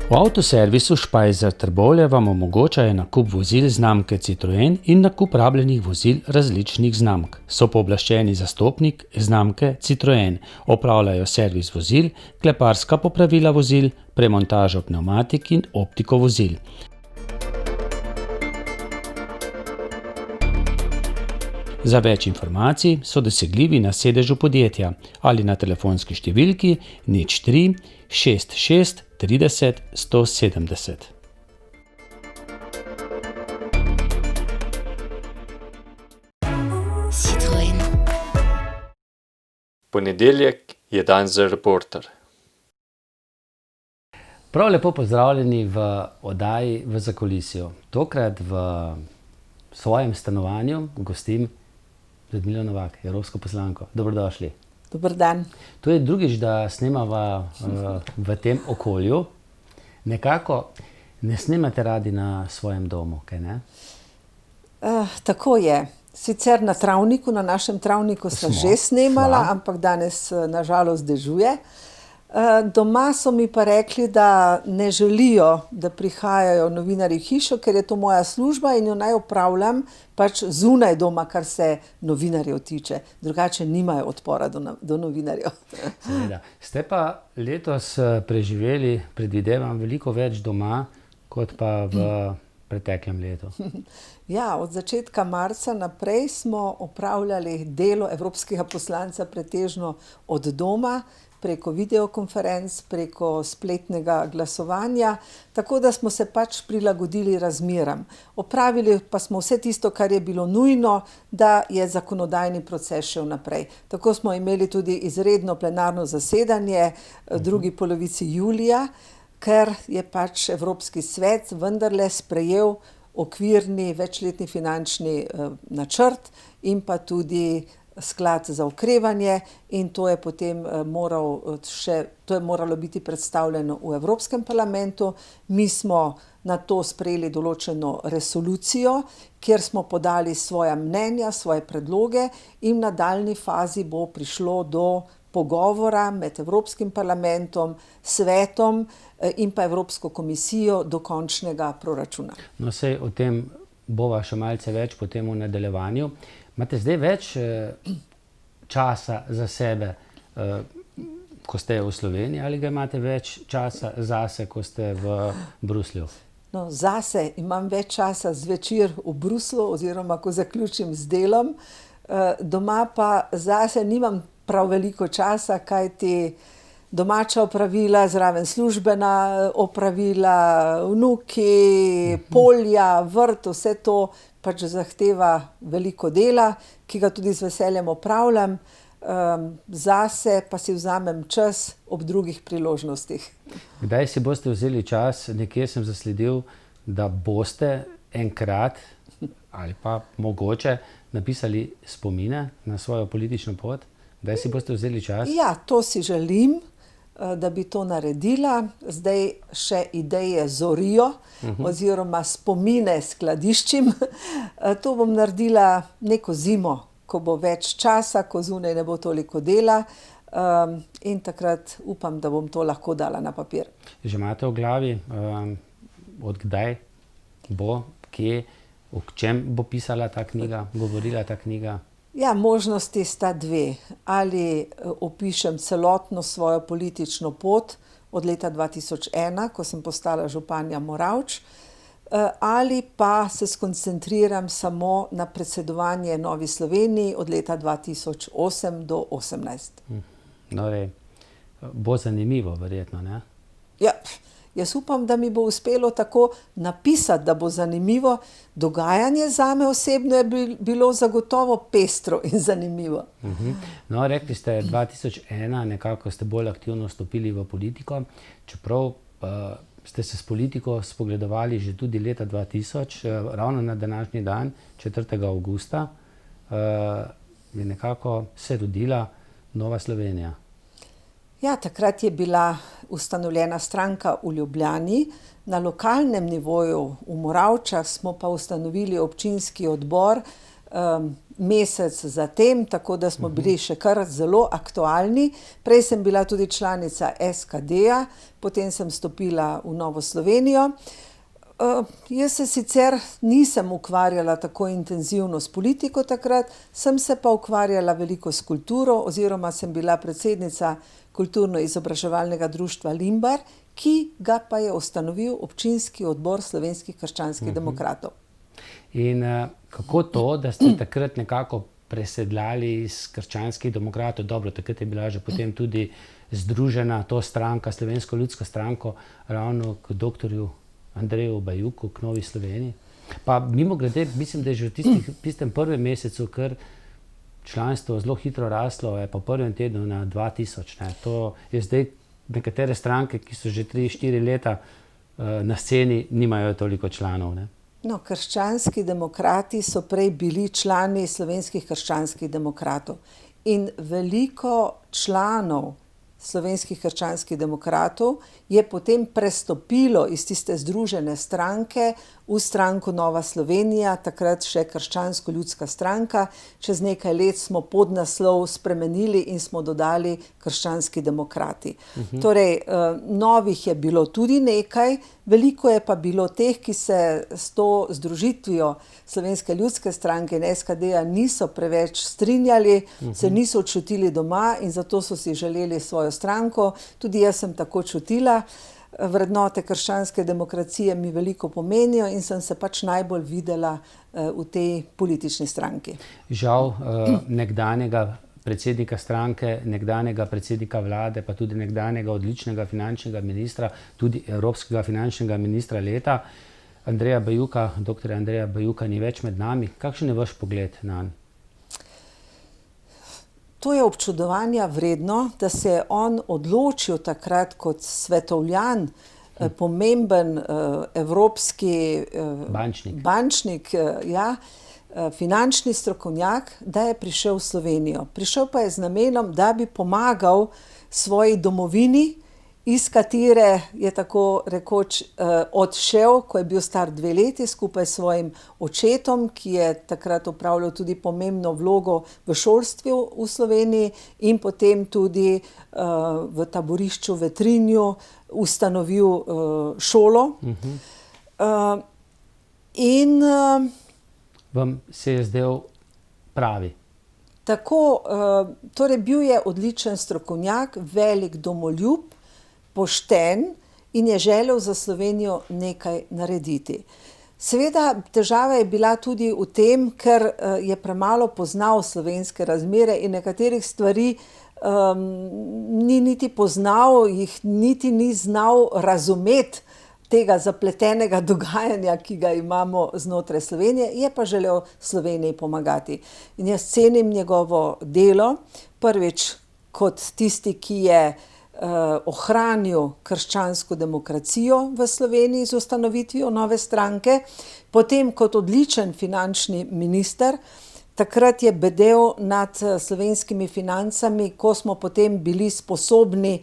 V avtoservisu Špajzer Trbovlje vam omogočajo nakup vozil znamke Citroen in nakup rabljenih vozil različnih znamk. So pooblaščeni zastopnik znamke Citroen. Opravljajo servis vozil, kleparska popravila vozil, premontažo pnevmatik in optiko vozil. Za več informacij so dosegljivi na sedežu podjetja ali na telefonski številki 03 66 30 170. Citroen. Ponedeljek je dan za Reporter. Prav lepo pozdravljeni v oddaji V zakulisju. Tokrat v svojem stanovanju gostim Ljudmilo Novak, evropsko poslanko. Dobrodošli. Dober dan. To je drugič, da snemava v tem okolju. Nekako ne snemate radi na svojem domu, kaj ne? Tako je. Sicer na travniku, na našem travniku sem že snemala, ampak danes na žalost dežuje. Doma so mi pa rekli, da ne želijo, da prihajajo novinarji v hišo, ker je to moja služba in jo naj opravljam pač zunaj doma, kar se novinarjev tiče. Drugače nimajo odpora do novinarjev. Seveda. Ste pa letos preživeli, predvidevam, veliko več doma, kot pa v preteklem letu. Ja, od začetka marca naprej smo opravljali delo evropskega poslanca pretežno od doma, preko videokonferenc, preko spletnega glasovanja, tako da smo se pač prilagodili razmeram. Opravili pa smo vse tisto, kar je bilo nujno, da je zakonodajni proces šel naprej. Tako smo imeli tudi izredno plenarno zasedanje v drugi polovici julija, ker je pač Evropski svet vendarle sprejel okvirni večletni finančni načrt in pa tudi sklad za okrevanje in to je potem moralo biti predstavljeno v Evropskem parlamentu. Mi smo na to sprejeli določeno resolucijo, kjer smo podali svoja mnenja, svoje predloge in v nadaljnji fazi bo prišlo do pogovora med Evropskim parlamentom, svetom in pa Evropsko komisijo do končnega proračuna. No, saj o tem bova še malce več potem v nadaljevanju. Imate zdaj več časa za sebe, ko ste v Sloveniji, ali ga imate več časa zase, ko ste v Bruslju? No, zase imam več časa zvečer v Bruslu oziroma ko zaključim z delom. Doma pa zase nimam prav veliko časa, kajti domača opravila, zraven službena opravila, vnuki, polja, vrt, vse to pač zahteva veliko dela, ki ga tudi z veseljem opravljam. Zase pa si vzamem čas ob drugih priložnostih. Kdaj si boste vzeli čas? Nekje sem zasledil, da boste enkrat ali pa mogoče napisali spomine na svojo politično pot. Kdaj si boste vzeli čas? Ja, to si želim, da bi to naredila. Zdaj še ideje zorijo oziroma spomine skladiščim. To bom naredila neko zimo, ko bo več časa, ko zunaj ne bo toliko dela in takrat upam, da bom to lahko dala na papir. Že imate v glavi, od kdaj bo, kje, o čem bo pisala ta knjiga, govorila ta knjiga? Ja, možnosti sta dve. Ali opišem celotno svojo politično pot od leta 2001, ko sem postala županja Moravč, ali pa se skoncentriram samo na predsedovanje Novi Sloveniji od leta 2008 do 2018. No, bo zanimivo verjetno, ne? Ja, jaz upam, da mi bo uspelo tako napisati, da bo zanimivo. Dogajanje zame osebno je bilo zagotovo pestro in zanimivo. No, rekli ste 2001, nekako ste bolj aktivno vstopili v politiko, čeprav ste se s politiko spogledovali že tudi leta 2000, ravno na današnji dan, 4. avgusta, je nekako se rodila Nova Slovenija. Ja, takrat je bila ustanovljena stranka v Ljubljani. Na lokalnem nivoju v Moravčah smo pa ustanovili občinski odbor mesec zatem, tako da smo bili še kar zelo aktualni. Prej sem bila tudi članica SKD-ja, potem sem stopila v Novo Slovenijo. Jaz se sicer nisem ukvarjala tako intenzivno s politiko takrat, sem se pa ukvarjala veliko s kulturo oziroma sem bila predsednica kulturno-izobraževalnega društva Limbar, ki ga pa je ustanovil občinski odbor Slovenskih krščanskih demokratov. In kako to, da ste takrat nekako presedlali iz krščanskih demokratov, dobro, takrat je bila že potem tudi združena to stranka, Slovensko ljudsko stranko, ravno k doktorju Andreju Bajuku, k Novi Sloveniji. Pa mimogrede, mislim, da je že v tistem prvem mesecu, ker članstvo zelo hitro raslo, je po prvem tednu na 2000. Ne. To je zdaj nekatere stranke, ki so že 3-4 leta na sceni, nimajo toliko članov. Ne. No, krščanski demokrati so prej bili člani Slovenskih krščanskih demokratov in veliko članov Slovenskih krščanskih demokratov je potem prestopilo iz tiste združene stranke v stranko Nova Slovenija, takrat še Krščansko ljudska stranka. Čez nekaj let smo podnaslov spremenili in smo dodali Krščanski demokrati. Torej, novih je bilo tudi nekaj, veliko je pa bilo teh, ki se s to združitvijo Slovenske ljudske stranke in SKD-ja niso preveč strinjali, se niso čutili doma in zato so si želeli svojo stranko. Tudi jaz sem tako čutila. Vrednote krščanske demokracije mi veliko pomenijo in sem se pač najbolj videla v tej politični stranki. Žal nekdanjega predsednika stranke, nekdanjega predsednika vlade, pa tudi nekdanjega odličnega finančnega ministra, tudi evropskega finančnega ministra leta, Andreja Bajuka, doktorja Andreja Bajuka ni več med nami. Kakšen je vaš pogled nanj? To je občudovanja vredno, da se je on odločil takrat kot svetovljan, pomemben evropski bančnik, finančni strokovnjak, da je prišel v Slovenijo. Prišel pa je z namenom, da bi pomagal svoji domovini, iz katere je tako rekoč odšel, ko je bil star 2 leti, skupaj s svojim očetom, ki je takrat opravljal tudi pomembno vlogo v šolstvu v Sloveniji in potem tudi v taborišču v Vetrinju ustanovil šolo. Vam se je zdel pravi? Tako, torej bil je odličen strokovnjak, velik domoljub, pošten in je želel za Slovenijo nekaj narediti. Seveda, težava je bila tudi v tem, ker je premalo poznal slovenske razmere in nekaterih stvari ni niti poznal, jih niti ni znal razumeti tega zapletenega dogajanja, ki ga imamo znotraj Slovenije, je pa želel Sloveniji pomagati. In jaz cenim njegovo delo, prvič kot tisti, ki je ohranil krščansko demokracijo v Sloveniji z ustanovitvijo nove stranke, potem kot odličen finančni minister. Takrat je bedel nad slovenskimi financami, ko smo potem bili sposobni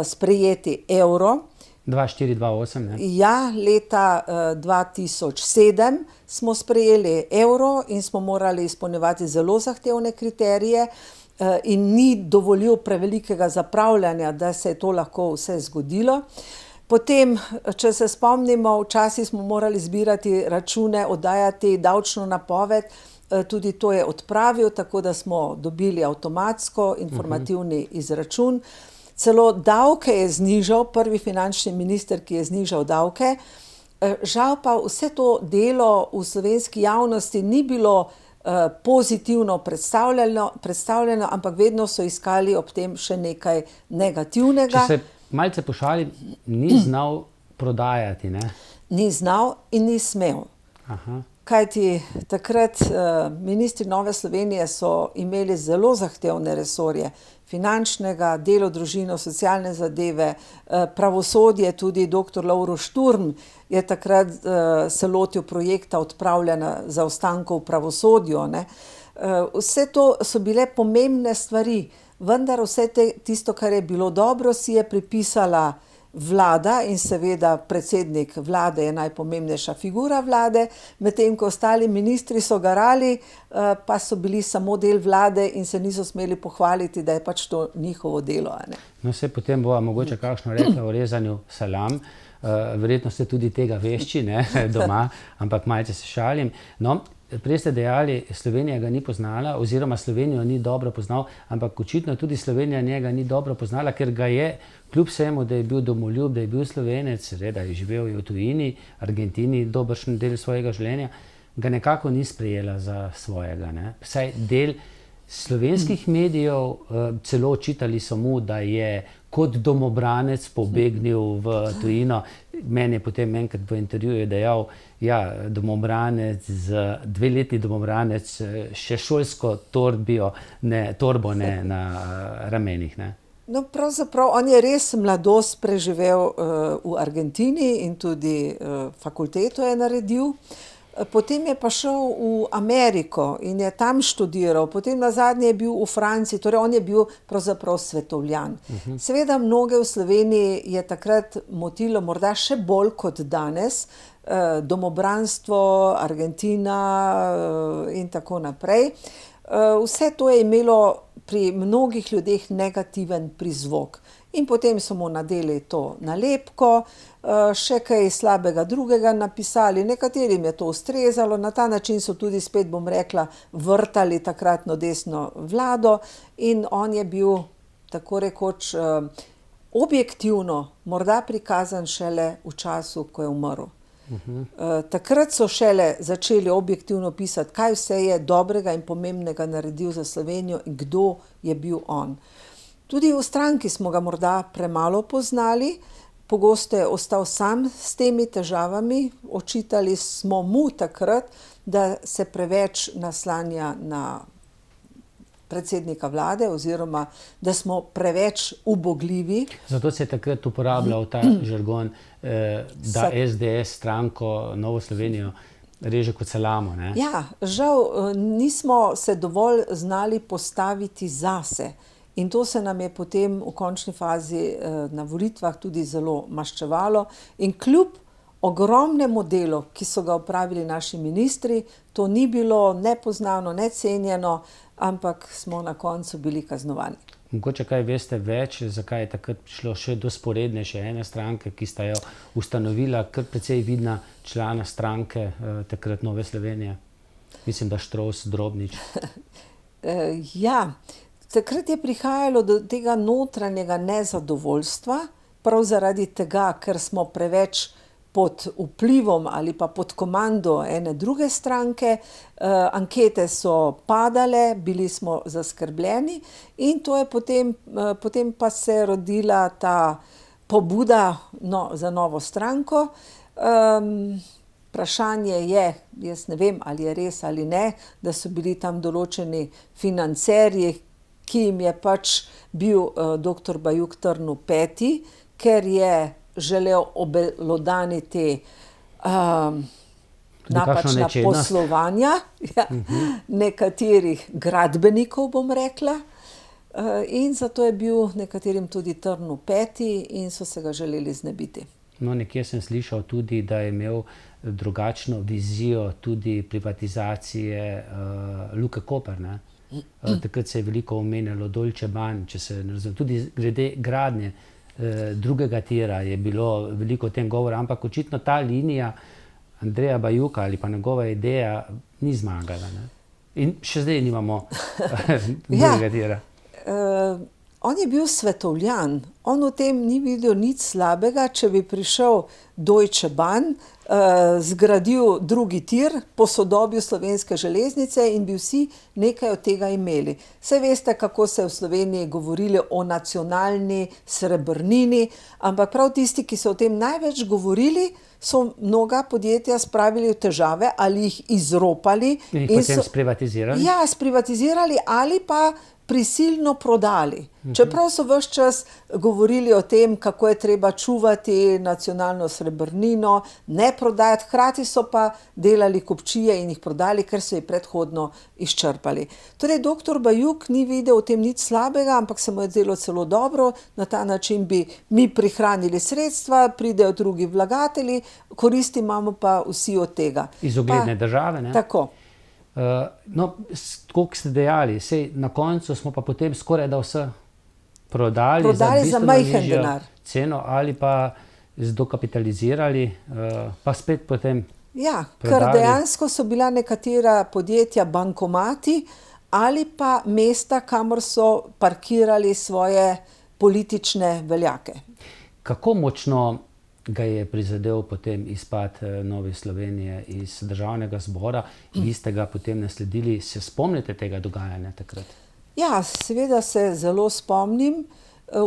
sprejeti evro. 2004-2008, ne? Ja, leta 2007 smo sprejeli evro in smo morali izpolnjevati zelo zahtevne kriterije, in ni dovolil prevelikega zapravljanja, da se je to lahko vse zgodilo. Potem, če se spomnimo, včasih smo morali zbirati račune, oddajati davčno napoved, tudi to je odpravil, tako da smo dobili avtomatsko informativni izračun. Celo davke je znižal, prvi finančni minister, ki je znižal davke. Žal pa vse to delo v slovenski javnosti ni bilo pozitivno predstavljeno, ampak vedno so iskali ob tem še nekaj negativnega. Če se malce pošalim, ni znal prodajati, ne? Ni znal in ni smel. Kajti takrat ministri Nove Slovenije so imeli zelo zahtevne resorje, finančnega, delo, družino, socialne zadeve, pravosodje, tudi doktor Lovro Šturm je takrat se lotil projekta odpravljanja zaostankov v pravosodju, ne. Vse to so bile pomembne stvari, vendar vse tisto, kar je bilo dobro, si je pripisala vlada in seveda predsednik vlade je najpomembnejša figura vlade, medtem ko ostali ministri so garali, pa so bili samo del vlade in se niso smeli pohvaliti, da je pač to njihovo delo, a ne. No, se potem bova mogoče kakšno rekla o rezanju salam. Verjetno ste tudi tega vešči, ne, doma, ampak malce se šalim. No, prej ste dejali, Slovenija ga ni poznala, oziroma Slovenijo ni dobro poznal, ampak očitno tudi Slovenija njega ni dobro poznala, ker ga je, kljub vsemu, da je bil domoljub, da je bil Slovenec, da je živel v tujini, Argentini, dobršen del svojega življenja, ga nekako ni sprejela za svojega, ne. Vsaj del slovenskih medijev, celo očitali so mu, da je kot domobranec pobegnil v tujino. Meni je potem enkrat v intervjuju dejal, ja, domobranec, 2-letni domobranec, še šolsko torbo na ramenih, ne. No, pravzaprav, on je res mladost preživel v Argentini in tudi fakulteto je naredil. Potem je pa šel v Ameriko in je tam študiral, potem nazadnje je bil v Franciji, torej on je bil pravzaprav svetovljan. Seveda mnoge v Sloveniji je takrat motilo, morda še bolj kot danes, domobranstvo, Argentina in tako naprej. Vse to je imelo pri mnogih ljudeh negativen prizvok. In potem so mu nadeli to nalepko, še kaj slabega drugega napisali, nekaterim je to ustrezalo, na ta način so tudi spet, bom rekla, vrtali takratno desno vlado in on je bil tako rekoč objektivno morda prikazan šele v času, ko je umrl. Takrat so šele začeli objektivno pisati, kaj vse je dobrega in pomembnega naredil za Slovenijo in kdo je bil on. Tudi v stranki smo ga morda premalo poznali, pogosto je ostal sam s temi težavami, očitali smo mu takrat, da se preveč naslanja na predsednika vlade oziroma da smo preveč ubogljivi. Zato se je takrat uporabljal ta žargon, da SDS stranko Novo Slovenijo reže kot salamo, ne? Ja, žal nismo se dovolj znali postaviti zase. In to se nam je potem v končni fazi na volitvah tudi zelo maščevalo. In kljub ogromnemu delu, ki so ga opravili naši ministri, to ni bilo nepoznano, necenjeno, ampak smo na koncu bili kaznovani. Mogoče kaj veste več, zakaj je takrat prišlo še do vzporednejše ene stranke, ki sta jo ustanovila, kar precej vidna člana stranke takrat Nove Slovenije? Mislim, da Štrovs, Drobnič. Ja, takrat je prihajalo do tega notranjega nezadovoljstva, prav zaradi tega, ker smo preveč pod vplivom ali pa pod komando ene druge stranke, ankete so padale, bili smo zaskrbljeni in to je potem pa se rodila ta pobuda za novo stranko. Vprašanje je, jaz ne vem, ali je res ali ne, da so bili tam določeni financerji, ki jim je pač bil doktor Bajuk trn v peti, ker je želel obelodaniti napačna poslovanja nekaterih gradbenikov, bom rekla. In zato je bil nekaterim tudi trn v peti in so se ga želeli znebiti. No, nekje sem slišal tudi, da je imel drugačno vizijo tudi privatizacije Luke Koper, ne? Takrat se je veliko omenjalo Dolče Ban, če se ne razumem, tudi glede gradnje drugega tira je bilo veliko o tem govora, ampak očitno ta linija Andreja Bajuka ali pa njegova ideja ni zmagala, ne? In še zdaj nimamo drugega tira. On je bil svetovljan, on v tem ni videl nič slabega, če bi prišel Deutsche Bahn, zgradil drugi tir, posodobil Slovenske železnice in bi vsi nekaj od tega imeli. Saj veste, kako se v Sloveniji govorili o nacionalni srebrnini, ampak prav tisti, ki so o tem največ govorili, so mnoga podjetja spravili v težave ali jih izropali. In jih potem sprivatizirali? Ja, sprivatizirali ali pa prisilno prodali. Čeprav so ves čas govorili o tem, kako je treba čuvati nacionalno srebrnino, ne prodajati, hkrati so pa delali kupčije in jih prodali, ker so jih predhodno izčrpali. Torej, doktor Bajuk ni videl v tem nič slabega, ampak se mu je zdelo celo dobro, na ta način bi mi prihranili sredstva, pridejo drugi vlagatelji, koristi imamo pa vsi od tega. Iz ugledne države, ne? Tako. No, koliko ste dejali, sej na koncu smo pa potem skoraj da vse prodali za majhen denar. Ceno ali pa zdokapitalizirali, pa spet potem Ja, prodali. ker dejansko so bila nekatera podjetja bankomati ali pa mesta, kamor so parkirali svoje politične veljake. Kako močno ga je prizadel potem izpad Nove Slovenije iz Državnega zbora? Vi ste ga potem nasledili. Se spomnite tega dogajanja takrat? Ja, seveda se zelo spomnim.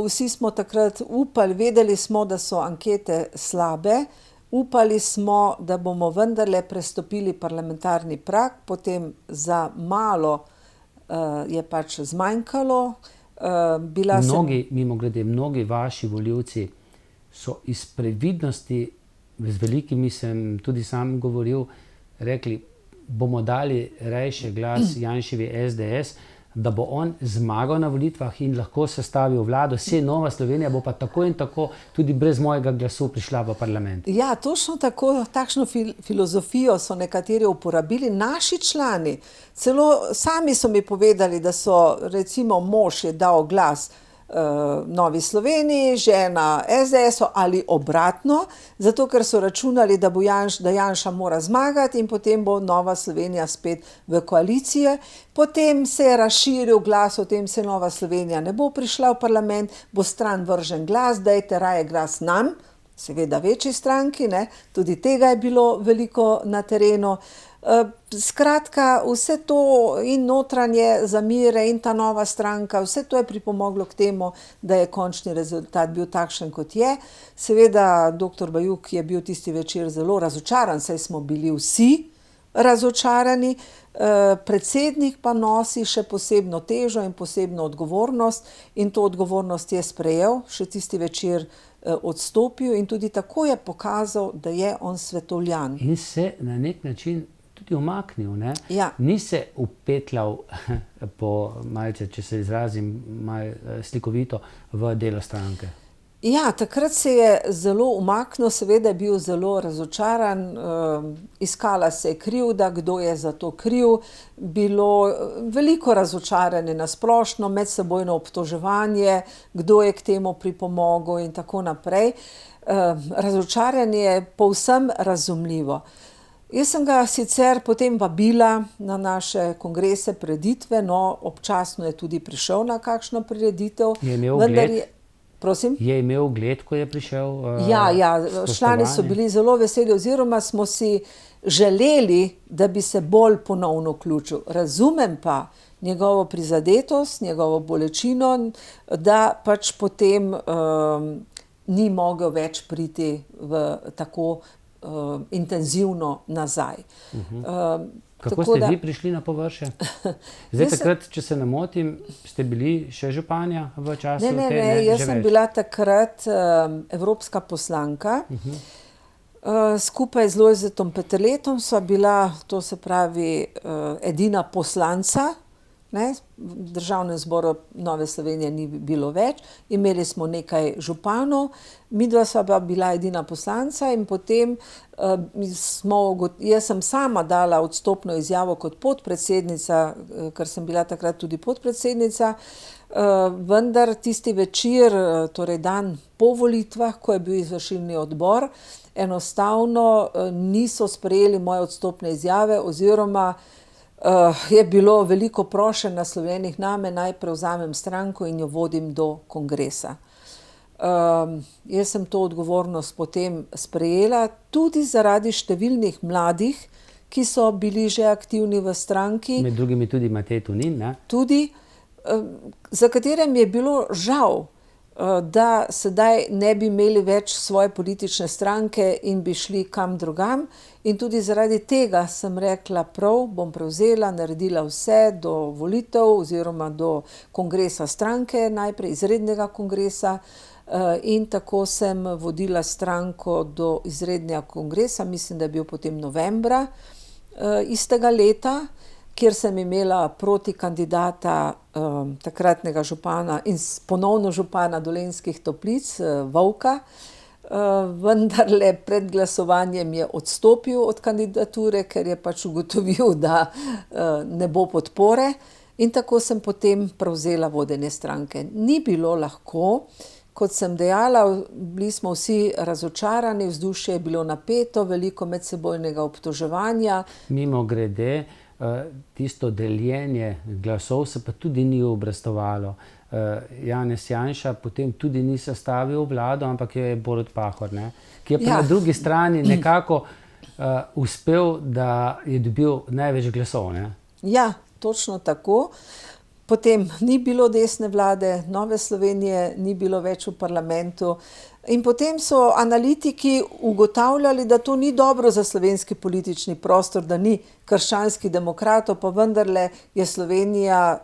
Vsi smo takrat upali, vedeli smo, da so ankete slabe, upali smo, da bomo vendarle prestopili parlamentarni prag, potem za malo je pač zmanjkalo. Mimogrede, mnogi vaši volivci so iz previdnosti, z velikimi sem tudi sam govoril, rekli, bomo dali rajše glas Janševi SDS, da bo on zmagal na volitvah in lahko sestavil vlado. Saj Nova Slovenija bo pa tako in tako tudi brez mojega glasu prišla v parlament. Ja, točno tako, takšno filozofijo so nekateri uporabili. Naši člani, celo sami so mi povedali, da so, recimo, mož je dal glas Novi Sloveniji, žena SDS-u ali obratno, zato ker so računali, da Janša mora zmagati in potem bo Nova Slovenija spet v koaliciji. Potem se je razširil glas o tem, se Nova Slovenija ne bo prišla v parlament, bo stran vržen glas, dajte raje glas nam, seveda večji stranki, ne? Tudi tega je bilo veliko na terenu. Skratka, vse to in notranje zamire in ta nova stranka, vse to je pripomoglo k temu, da je končni rezultat bil takšen, kot je. Seveda, doktor Bajuk je bil tisti večer zelo razočaran, saj smo bili vsi razočarani. Predsednik pa nosi še posebno težo in posebno odgovornost in to odgovornost je sprejel, še tisti večer odstopil in tudi tako je pokazal, da je on svetovljan. In se na nek način tudi umaknil, ne? Ja. Ni se upetljal po malce, če se izrazim malo slikovito, v delo stranke. Ja, takrat se je zelo umaknil, seveda je bil zelo razočaran, iskala se je krivda, kdo je za to kriv, bilo veliko razočaranje na splošno, medsebojno obtoževanje, kdo je k temu pripomogel in tako naprej. Razočaranje je povsem razumljivo. Jaz sem ga sicer potem vabila na naše kongrese, prireditve, no, občasno je tudi prišel na kakšno prireditev. Je imel ugled? Prosim? Je imel ugled, ko je prišel? Ja, člani so bili zelo veseli, oziroma smo si želeli, da bi se bolj ponovno vključil. Razumem pa njegovo prizadetost, njegovo bolečino, da pač potem ni mogel več priti v tako intenzivno nazaj. Kako ste vi prišli na površje? Zdaj takrat, če se ne motim, ste bili še županja v času te? Ne, jaz sem bila takrat evropska poslanka. Skupaj z Lojzetom Peterletom sva bila, to se pravi, edina poslanca. V Državnem zboru Nove Slovenije ni bilo več, imeli smo nekaj županov, midva sva pa bila edina poslanca in potem jaz sem sama dala odstopno izjavo kot podpredsednica, ker sem bila takrat tudi podpredsednica, vendar tisti večer, torej dan po volitvah, ko je bil izvršilni odbor, enostavno niso sprejeli moje odstopne izjave oziroma je bilo veliko prošenj naslovljenih name, naj prevzamem stranko in jo vodim do kongresa. Jaz sem to odgovornost potem sprejela, tudi zaradi številnih mladih, ki so bili že aktivni v stranki. Med drugimi tudi Matej Tonin, ne? Tudi, za katerem je bilo žal, da sedaj ne bi imeli več svoje politične stranke in bi šli kam drugam. In tudi zaradi tega sem rekla, prav, bom prevzela, naredila vse do volitev oziroma do kongresa stranke, najprej izrednega kongresa, in tako sem vodila stranko do izrednega kongresa, mislim, da je bil potem novembra istega leta, kjer sem imela proti kandidata takratnega župana in ponovno župana Dolenjskih Toplic, Vovka, vendarle pred glasovanjem je odstopil od kandidature, ker je pač ugotovil, da ne bo podpore, in tako sem potem prevzela vodenje stranke. Ni bilo lahko, kot sem dejala, bili smo vsi razočarani, vzdušje je bilo napeto, veliko medsebojnega obtoževanja. Mimogrede, tisto deljenje glasov se pa tudi ni obrestovalo. Janez Janša potem tudi ni sestavil vlado, ampak jo je Borut Pahor, ne? Ki je pa na drugi strani nekako uspel, da je dobil največ glasov, ne? Ja, točno tako. Potem ni bilo desne vlade, Nove Slovenije ni bilo več v parlamentu. In potem so analitiki ugotavljali, da to ni dobro za slovenski politični prostor, da ni krščanskih demokratov, pa vendarle je Slovenija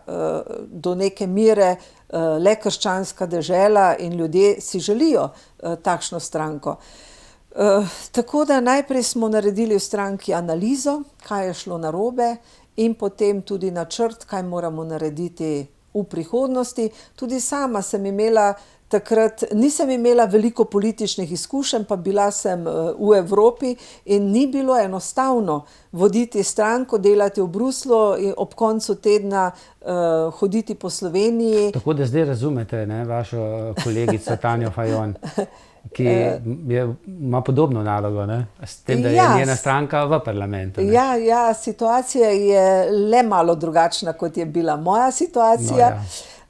do neke mere le krščanska dežela in ljudje si želijo takšno stranko. Tako da najprej smo naredili v stranki analizo, kaj je šlo narobe, in potem tudi načrt, kaj moramo narediti v prihodnosti. Tudi sama sem imela takrat, nisem imela veliko političnih izkušenj, pa bila sem v Evropi in ni bilo enostavno voditi stranko, delati v Bruslju in ob koncu tedna hoditi po Sloveniji. Tako da zdaj razumete, ne, vašo kolegico Tanjo Fajon, ki ima podobno nalogo, ne? S tem, da je njena stranka v parlamentu. Ne? Ja, situacija je le malo drugačna, kot je bila moja situacija. No, ja.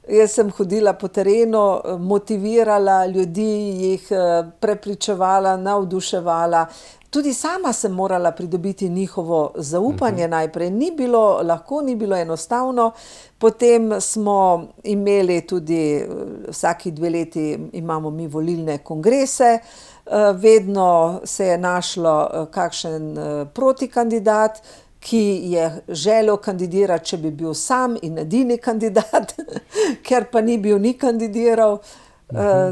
Jaz sem hodila po terenu, motivirala ljudi, jih prepričevala, navduševala. Tudi sama sem morala pridobiti njihovo zaupanje najprej. Ni bilo lahko, ni bilo enostavno. Potem smo imeli tudi, vsaki 2 leti imamo mi volilne kongrese, vedno se je našlo kakšen protikandidat, ki je želel kandidirati, če bi bil sam in edini kandidat, ker pa ni bil, ni kandidiral.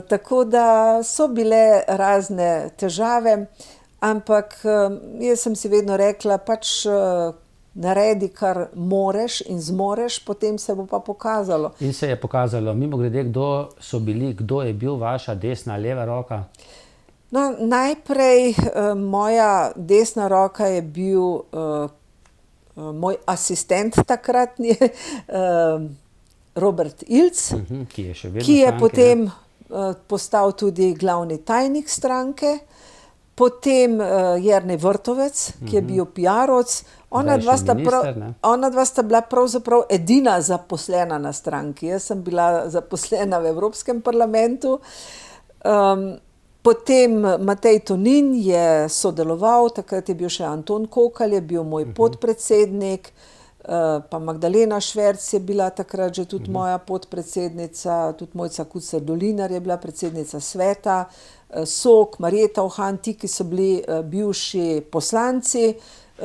Tako da so bile razne težave. Ampak jaz sem si vedno rekla, pač naredi, kar moreš in zmoreš, potem se bo pa pokazalo. In se je pokazalo. Mimogrede, kdo je bil vaša desna, leva roka? No, najprej moja desna roka je bil moj asistent takratni, Robert Ilc, ki je potem postal tudi glavni tajnik stranke. Potem Jernej Vrtovec, ki je bil PR-ovec. Ona dva sta bila pravzaprav edina zaposlena na stranki. Jaz sem bila zaposlena v Evropskem parlamentu. Potem Matej Tonin je sodeloval, takrat je bil še Anton Kokalj, je bil moj podpredsednik, pa Magdalena Šverc je bila takrat že tudi moja podpredsednica, tudi Mojca Kucar Dolinar je bila predsednica sveta, Sok, Marjeta Uhan, ti, ki so bili bivši poslanci,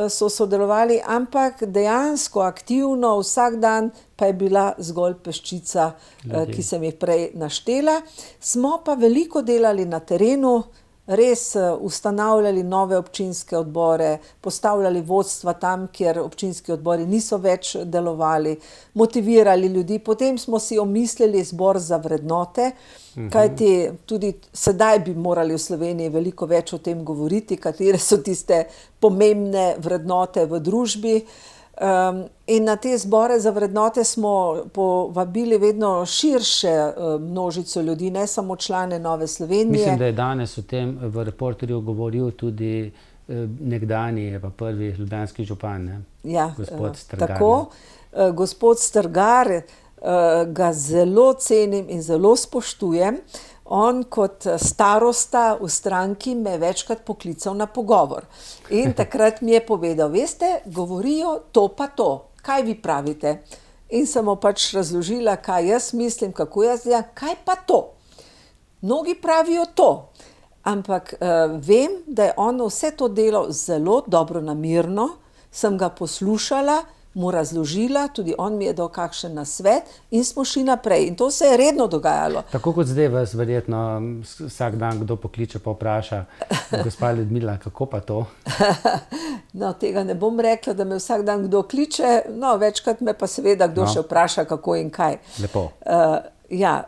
so sodelovali, ampak dejansko aktivno vsak dan pa je bila zgolj peščica, ki sem jih prej naštela. Smo pa veliko delali na terenu, res ustanavljali nove občinske odbore, postavljali vodstva tam, kjer občinski odbori niso več delovali, motivirali ljudi. Potem smo si omislili zbor za vrednote, kajti tudi sedaj bi morali v Sloveniji veliko več o tem govoriti, katere so tiste pomembne vrednote v družbi. In na te zbore za vrednote smo povabili vedno širše množico ljudi, ne samo člane Nove Slovenije. Mislim, da je danes o tem v Reporterju govoril tudi nekdanji, pa prvi ljubljanski župan, ne? Ja, gospod Strgar. Tako. Gospod Strgar, ga zelo cenim in zelo spoštujem. On kot starosta v stranki me je večkrat poklical na pogovor. In takrat mi je povedal, veste, govorijo to pa to. Kaj vi pravite? In sem mu pač razložila, kaj jaz mislim, kako jaz delam, kaj pa to. Mnogi pravijo to, ampak vem, da je on vse to delal zelo dobronamerno, sem ga poslušala, mu razložila, tudi on mi je dal kakšen nasvet in smo šli naprej. In to se je redno dogajalo. Tako kot zdaj vas verjetno vsak dan kdo pokliče pa vpraša, gospa Ljudmila, kako pa to? No, tega ne bom rekla, da me vsak dan kdo kliče, no, večkrat me pa seveda kdo še vpraša, kako in kaj. Lepo. Ja,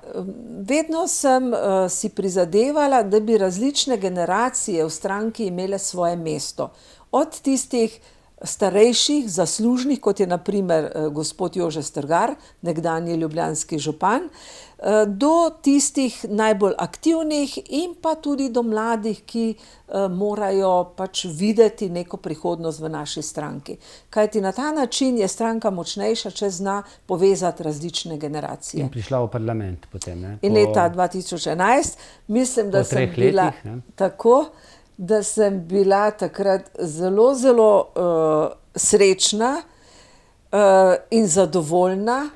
vedno sem si prizadevala, da bi različne generacije v stranki imele svoje mesto. Od tistih starejših, zaslužnih, kot je na primer gospod Jože Strgar, nekdanji ljubljanski župan, do tistih najbolj aktivnih in pa tudi do mladih, ki morajo pač videti neko prihodnost v naši stranki. Kajti na ta način je stranka močnejša, če zna povezati različne generacije. In prišla v parlament potem, ne? In leta 2011, mislim, da sem bila tako, da sem bila takrat zelo, zelo srečna in zadovoljna,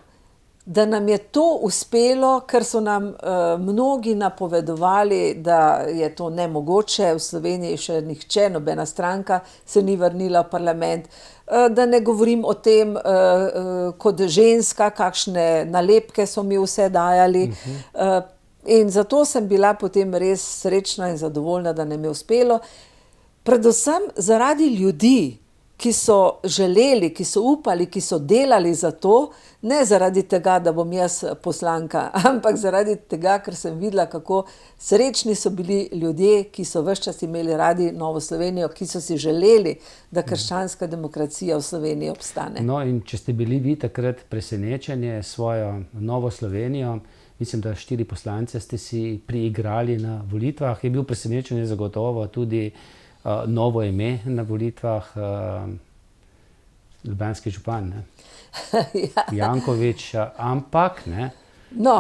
da nam je to uspelo, ker so nam mnogi napovedovali, da je to nemogoče, v Sloveniji še nihče, nobena stranka se ni vrnila v parlament, da ne govorim o tem, kot ženska, kakšne nalepke so mi vse dajali. In zato sem bila potem res srečna in zadovoljna, da nam je uspelo. Predvsem zaradi ljudi, ki so želeli, ki so upali, ki so delali za to, ne zaradi tega, da bom jaz poslanka, ampak zaradi tega, ker sem videla, kako srečni so bili ljudje, ki so ves čas imeli radi Novo Slovenijo, ki so si želeli, da krščanska demokracija v Sloveniji obstane. No, in če ste bili vi takrat presenečeni s svojo Novo Slovenijo, mislim, da 4 poslance ste si priigrali na volitvah. Je bil presenečen zagotovo tudi novo ime na volitvah, ljubljanski župan, ne? Ja. Janković, ampak, ne? No,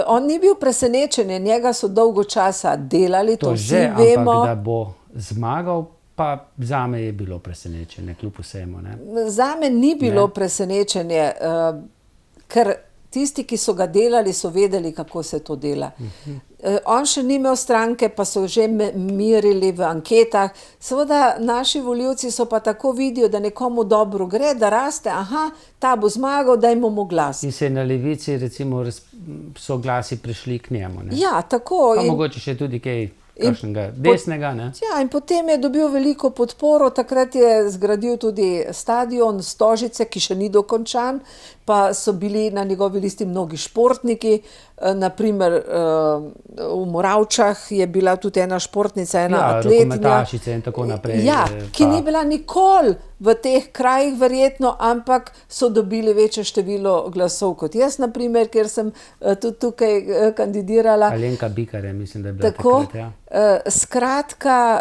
on ni bil presenečen, njega so dolgo časa delali, to vsi že, vemo. ampak da bo zmagal, pa zame je bilo presenečenje, kljub vsemu, ne? Zame ni bilo presenečenje, ker tisti, ki so ga delali, so vedeli, kako se to dela. On še ni imel stranke, pa so že merili v anketah. Seveda naši volivci so pa tako vidijo, da nekomu dobro gre, da raste, aha, ta bo zmagal, dajmo mu glas. In se je na levici recimo so glasi prišli k njemu, ne? Ja, tako. Pa mogoče še tudi kaj kakšnega desnega, ne? Ja, in potem je dobil veliko podporo, takrat je zgradil tudi stadion Stožice, ki še ni dokončan, pa so bili na njegovi listi mnogi športniki, naprimer v Moravčah je bila tudi ena športnica, ena atletinja. Rokometašice in tako naprej. Ja, ki ni bila nikoli v teh krajih verjetno, ampak so dobili večje število glasov kot jaz, naprimer, ker sem tudi tukaj kandidirala. Alenka Bikar je, mislim, da je bila Tako, takrat, ja. Skratka,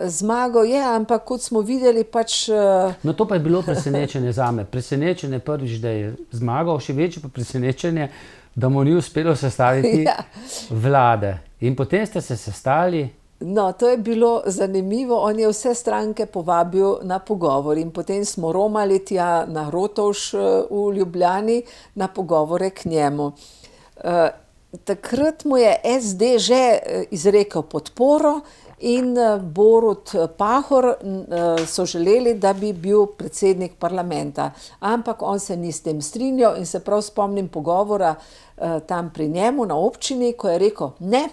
zmagal je, ampak kot smo videli, pač... No, to pa je bilo presenečenje zame. Presenečenje prvič, da je zmagal, še večje pa presenečenje, da mu ni uspelo sestaviti vlade. In potem ste se sestali. No, to je bilo zanimivo. On je vse stranke povabil na pogovor in potem smo romali tja na Rotovž v Ljubljani na pogovore k njemu. Takrat mu je SD že izrekel podporo in Borut Pahor so želeli, da bi bil predsednik parlamenta. Ampak on se ni s tem strinjal in se prav spomnim pogovora tam pri njemu na občini, ko je rekel, ne,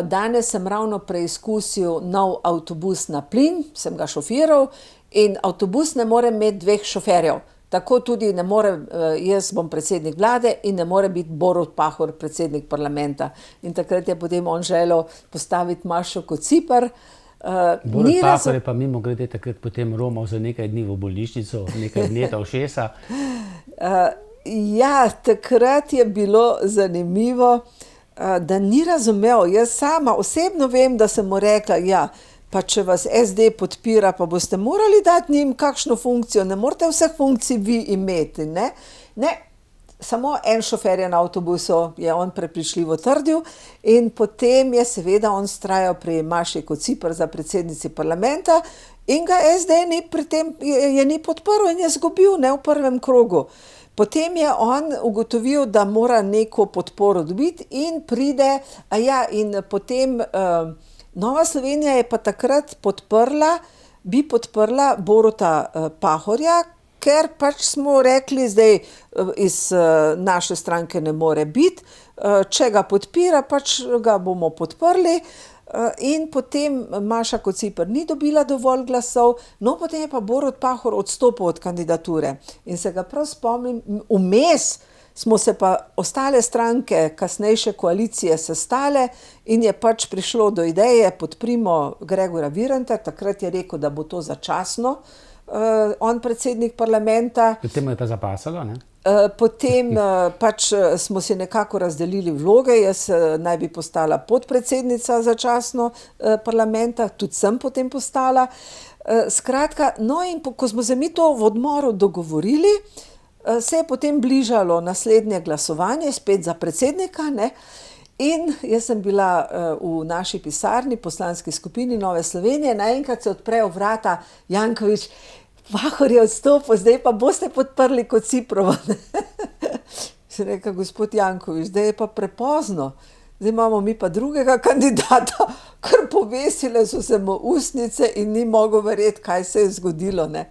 danes sem ravno preizkusil nov avtobus na plin, sem ga šofiral in avtobus ne more imeti 2 šoferjev. Tako tudi ne more, jaz bom predsednik vlade in ne more biti Borut Pahor predsednik parlamenta. In takrat je potem on želel postaviti Mašo Kociper. Borut Pahor je pa mimogrede takrat potem romal za nekaj dni v bolnišnico, nekaj vneta ušesa. Ja, takrat je bilo zanimivo, da ni razumel. Jaz sama osebno vem, da sem mu rekla, ja, pa če vas SD podpira, pa boste morali dati njim kakšno funkcijo, ne morate vseh funkcij vi imeti, ne? Ne, samo en šofer je na avtobusu, je on prepričljivo trdil in potem je seveda on vztrajal pri Maši Kociper za predsednici parlamenta in ga SD pri tem je ni podprl in je izgubil, ne, v prvem krogu. Potem je on ugotovil, da mora neko podporo dobiti in pride, in potem Nova Slovenija je pa takrat bi podprla Boruta Pahorja, ker pač smo rekli, zdaj iz naše stranke ne more biti, če ga podpira, pač ga bomo podprli. In potem Maša Kociper ni dobila dovolj glasov, no potem je pa Borut Pahor odstopil od kandidature. In se ga prav spomnim, vmes smo se pa ostale stranke, kasnejše koalicije sestale in je pač prišlo do ideje, podprimo Gregorja Viranta, takrat je rekel, da bo to začasno, on predsednik parlamenta. Potem je pa zapasalo, ne? Potem pač smo si nekako razdelili vloge, jaz naj bi postala podpredsednica začasno parlamenta, tudi sem potem postala. Skratka, no in ko smo se mi to v odmoru dogovorili, se je potem bližalo naslednje glasovanje, spet za predsednika, ne? In jaz sem bila v naši pisarni, poslanski skupini Nove Slovenije, naenkrat se odprejo vrata, Janković, Pahor je odstopil, zdaj pa boste podprli Kociprovo. Sem rekla, gospod Janković, zdaj je pa prepozno, zdaj imamo mi pa drugega kandidata, kar povesile so se mu ustnice in ni mogel verjeti, kaj se je zgodilo, ne.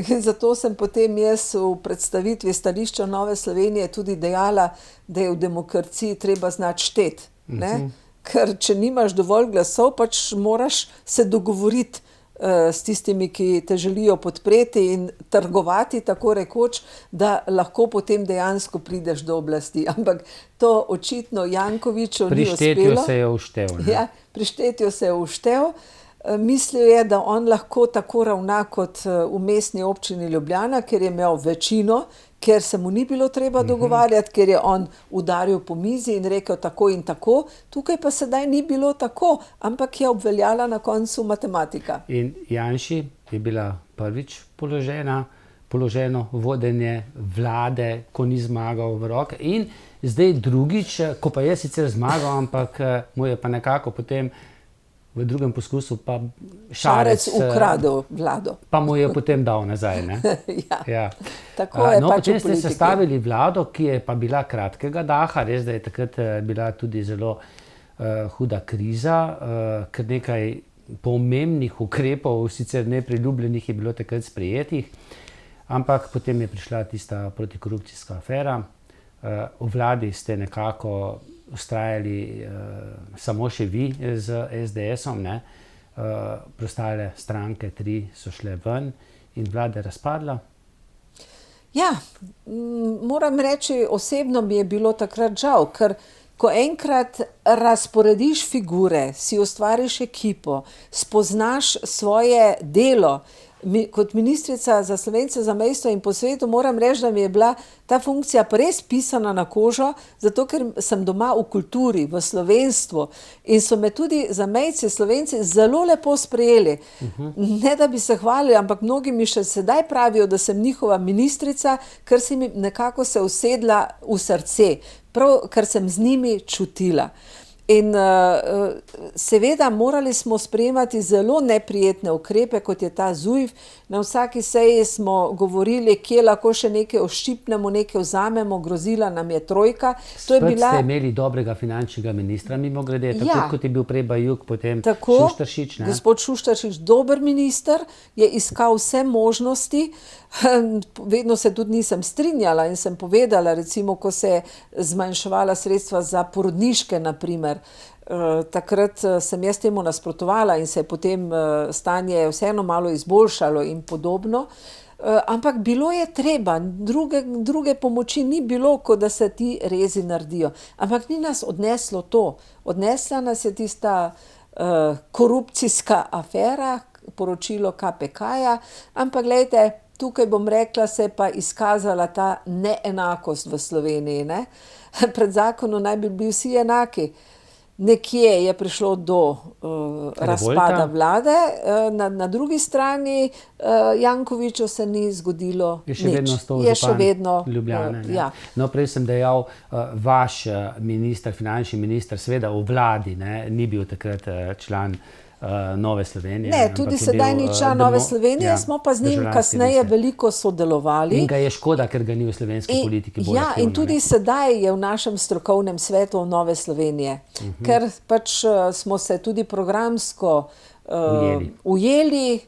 In zato sem potem jaz v predstavitvi stališča Nove Slovenije tudi dejala, da je v demokraciji treba znati šteti, ne. Ker če nimaš dovolj glasov, pač moraš se dogovoriti s tistimi, ki te želijo podpreti in trgovati, tako rekoč, da lahko potem dejansko prideš do oblasti. Ampak to očitno Jankoviću ni uspelo. Pri štetju se je uštel, ne? Ja, pri štetju se je uštel. Mislil je, da on lahko tako ravna kot v mestni občini Ljubljana, ker je imel večino, ker se mu ni bilo treba dogovarjati, ker je on udaril po mizi in rekel tako in tako. Tukaj pa sedaj ni bilo tako, ampak je obveljala na koncu matematika. In Janši je bila prvič položeno vodenje vlade, ko ni zmagal v roke. In zdaj drugič, ko pa je sicer zmagal, ampak mu je pa nekako potem v drugem poskusu pa Šarec ukradel vlado. Pa mu je potem dal nazaj, ne? Ja. Tako je pač v politiki. Potem ste sestavili vlado, ki je pa bila kratkega daha, res, da je takrat bila tudi zelo huda kriza, ker nekaj pomembnih ukrepov, sicer nepriljubljenih, je bilo takrat sprejetih, ampak potem je prišla tista protikorupcijska afera. V vladi ste nekako vztrajali samo še vi z SDS-om, ne? Preostale stranke 3 so šle ven in vlada je razpadla. Ja, moram reči, osebno mi je bilo takrat žal, ker ko enkrat razporediš figure, si ustvariš ekipo, spoznaš svoje delo, kot ministrica za Slovence v zamejstvu in po svetu moram reči, da mi je bila ta funkcija pa res pisana na kožo, zato ker sem doma v kulturi, v slovenstvu in so me tudi zamejci, Slovenci zelo lepo sprejeli. Ne da bi se hvalili, ampak mnogi mi še sedaj pravijo, da sem njihova ministrica, ker si mi nekako se usedla v srce, prav ker sem z njimi čutila. In seveda morali smo sprejemati zelo neprijetne ukrepe, kot je ta ZUJF. Na vsaki seji smo govorili, kje lahko še nekaj oščipnemo, nekaj vzamemo, grozila nam je trojka. Spet ste imeli dobrega finančnega ministra, mimogrede, tako kot je bil prej Bajuk, potem Šuštaršič, ne? Gospod Šuštaršič, dober minister, je iskal vse možnosti. Vedno se tudi nisem strinjala in sem povedala, recimo, ko se je zmanjševala sredstva za porodniške, na primer. Takrat sem jaz temu nasprotovala in se je potem stanje vseeno malo izboljšalo in podobno. Ampak bilo je treba, druge pomoči ni bilo, kot da se ti rezi naredijo. Ampak ni nas odneslo to. Odnesla nas je tista korupcijska afera, poročilo KPK-ja, ampak glejte, tukaj bom rekla, se je pa izkazala ta neenakost v Sloveniji, ne? Pred zakonom naj bi bili vsi enaki. Nekje je prišlo do razpada vlade, na drugi strani Jankoviću se ni zgodilo nič. Je še vedno Ljubljane. Ja. No, prej sem dejal, vaš minister, finančni minister, seveda v vladi, ne, ni bil takrat član Nove Slovenije. Ne, tudi sedaj ni član Nove Slovenije, smo pa z njim kasneje veliko sodelovali. In ga je škoda, ker ga ni v slovenski politiki bolj aktivno. In tudi sedaj je v našem strokovnem svetu Nove Slovenije, ker pač smo se tudi programsko ujeli,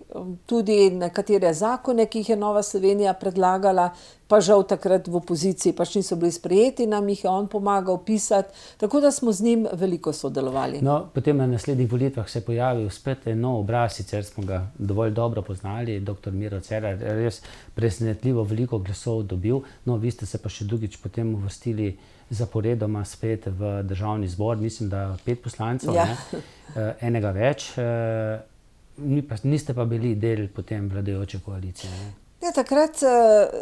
tudi nekatere zakone, ki jih je Nova Slovenija predlagala, pa žal takrat v opoziciji pač niso bili sprejeti, nam jih je on pomagal pisati, tako da smo z njim veliko sodelovali. No, potem na naslednjih volitvah se je pojavil spet nov obraz, sicer smo ga dovolj dobro poznali, dr. Miro Cerar, res presenetljivo veliko glasov dobil, no, vi ste se pa še drugič potem uvrstili zaporedoma spet v državni zbor, mislim, da 5 poslancev, enega več, niste pa bili del potem vladajoče koalicije, ne? Ja, takrat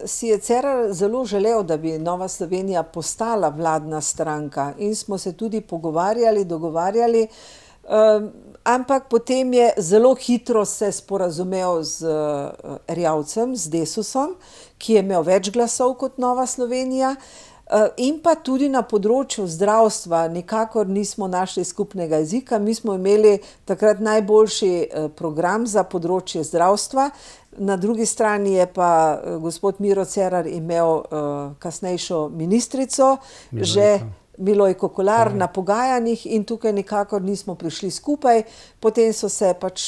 si je Cerar zelo želel, da bi Nova Slovenija postala vladna stranka in smo se tudi pogovarjali, dogovarjali, ampak potem je zelo hitro se sporazumel z Erjavcem, z Desusom, ki je imel več glasov kot Nova Slovenija, in pa tudi na področju zdravstva nikakor nismo našli skupnega jezika. Mi smo imeli takrat najboljši program za področje zdravstva, na drugi strani je pa gospod Miro Cerar imel kasnejšo ministrico, Milojko Kolar na pogajanjih in tukaj nikakor nismo prišli skupaj. Potem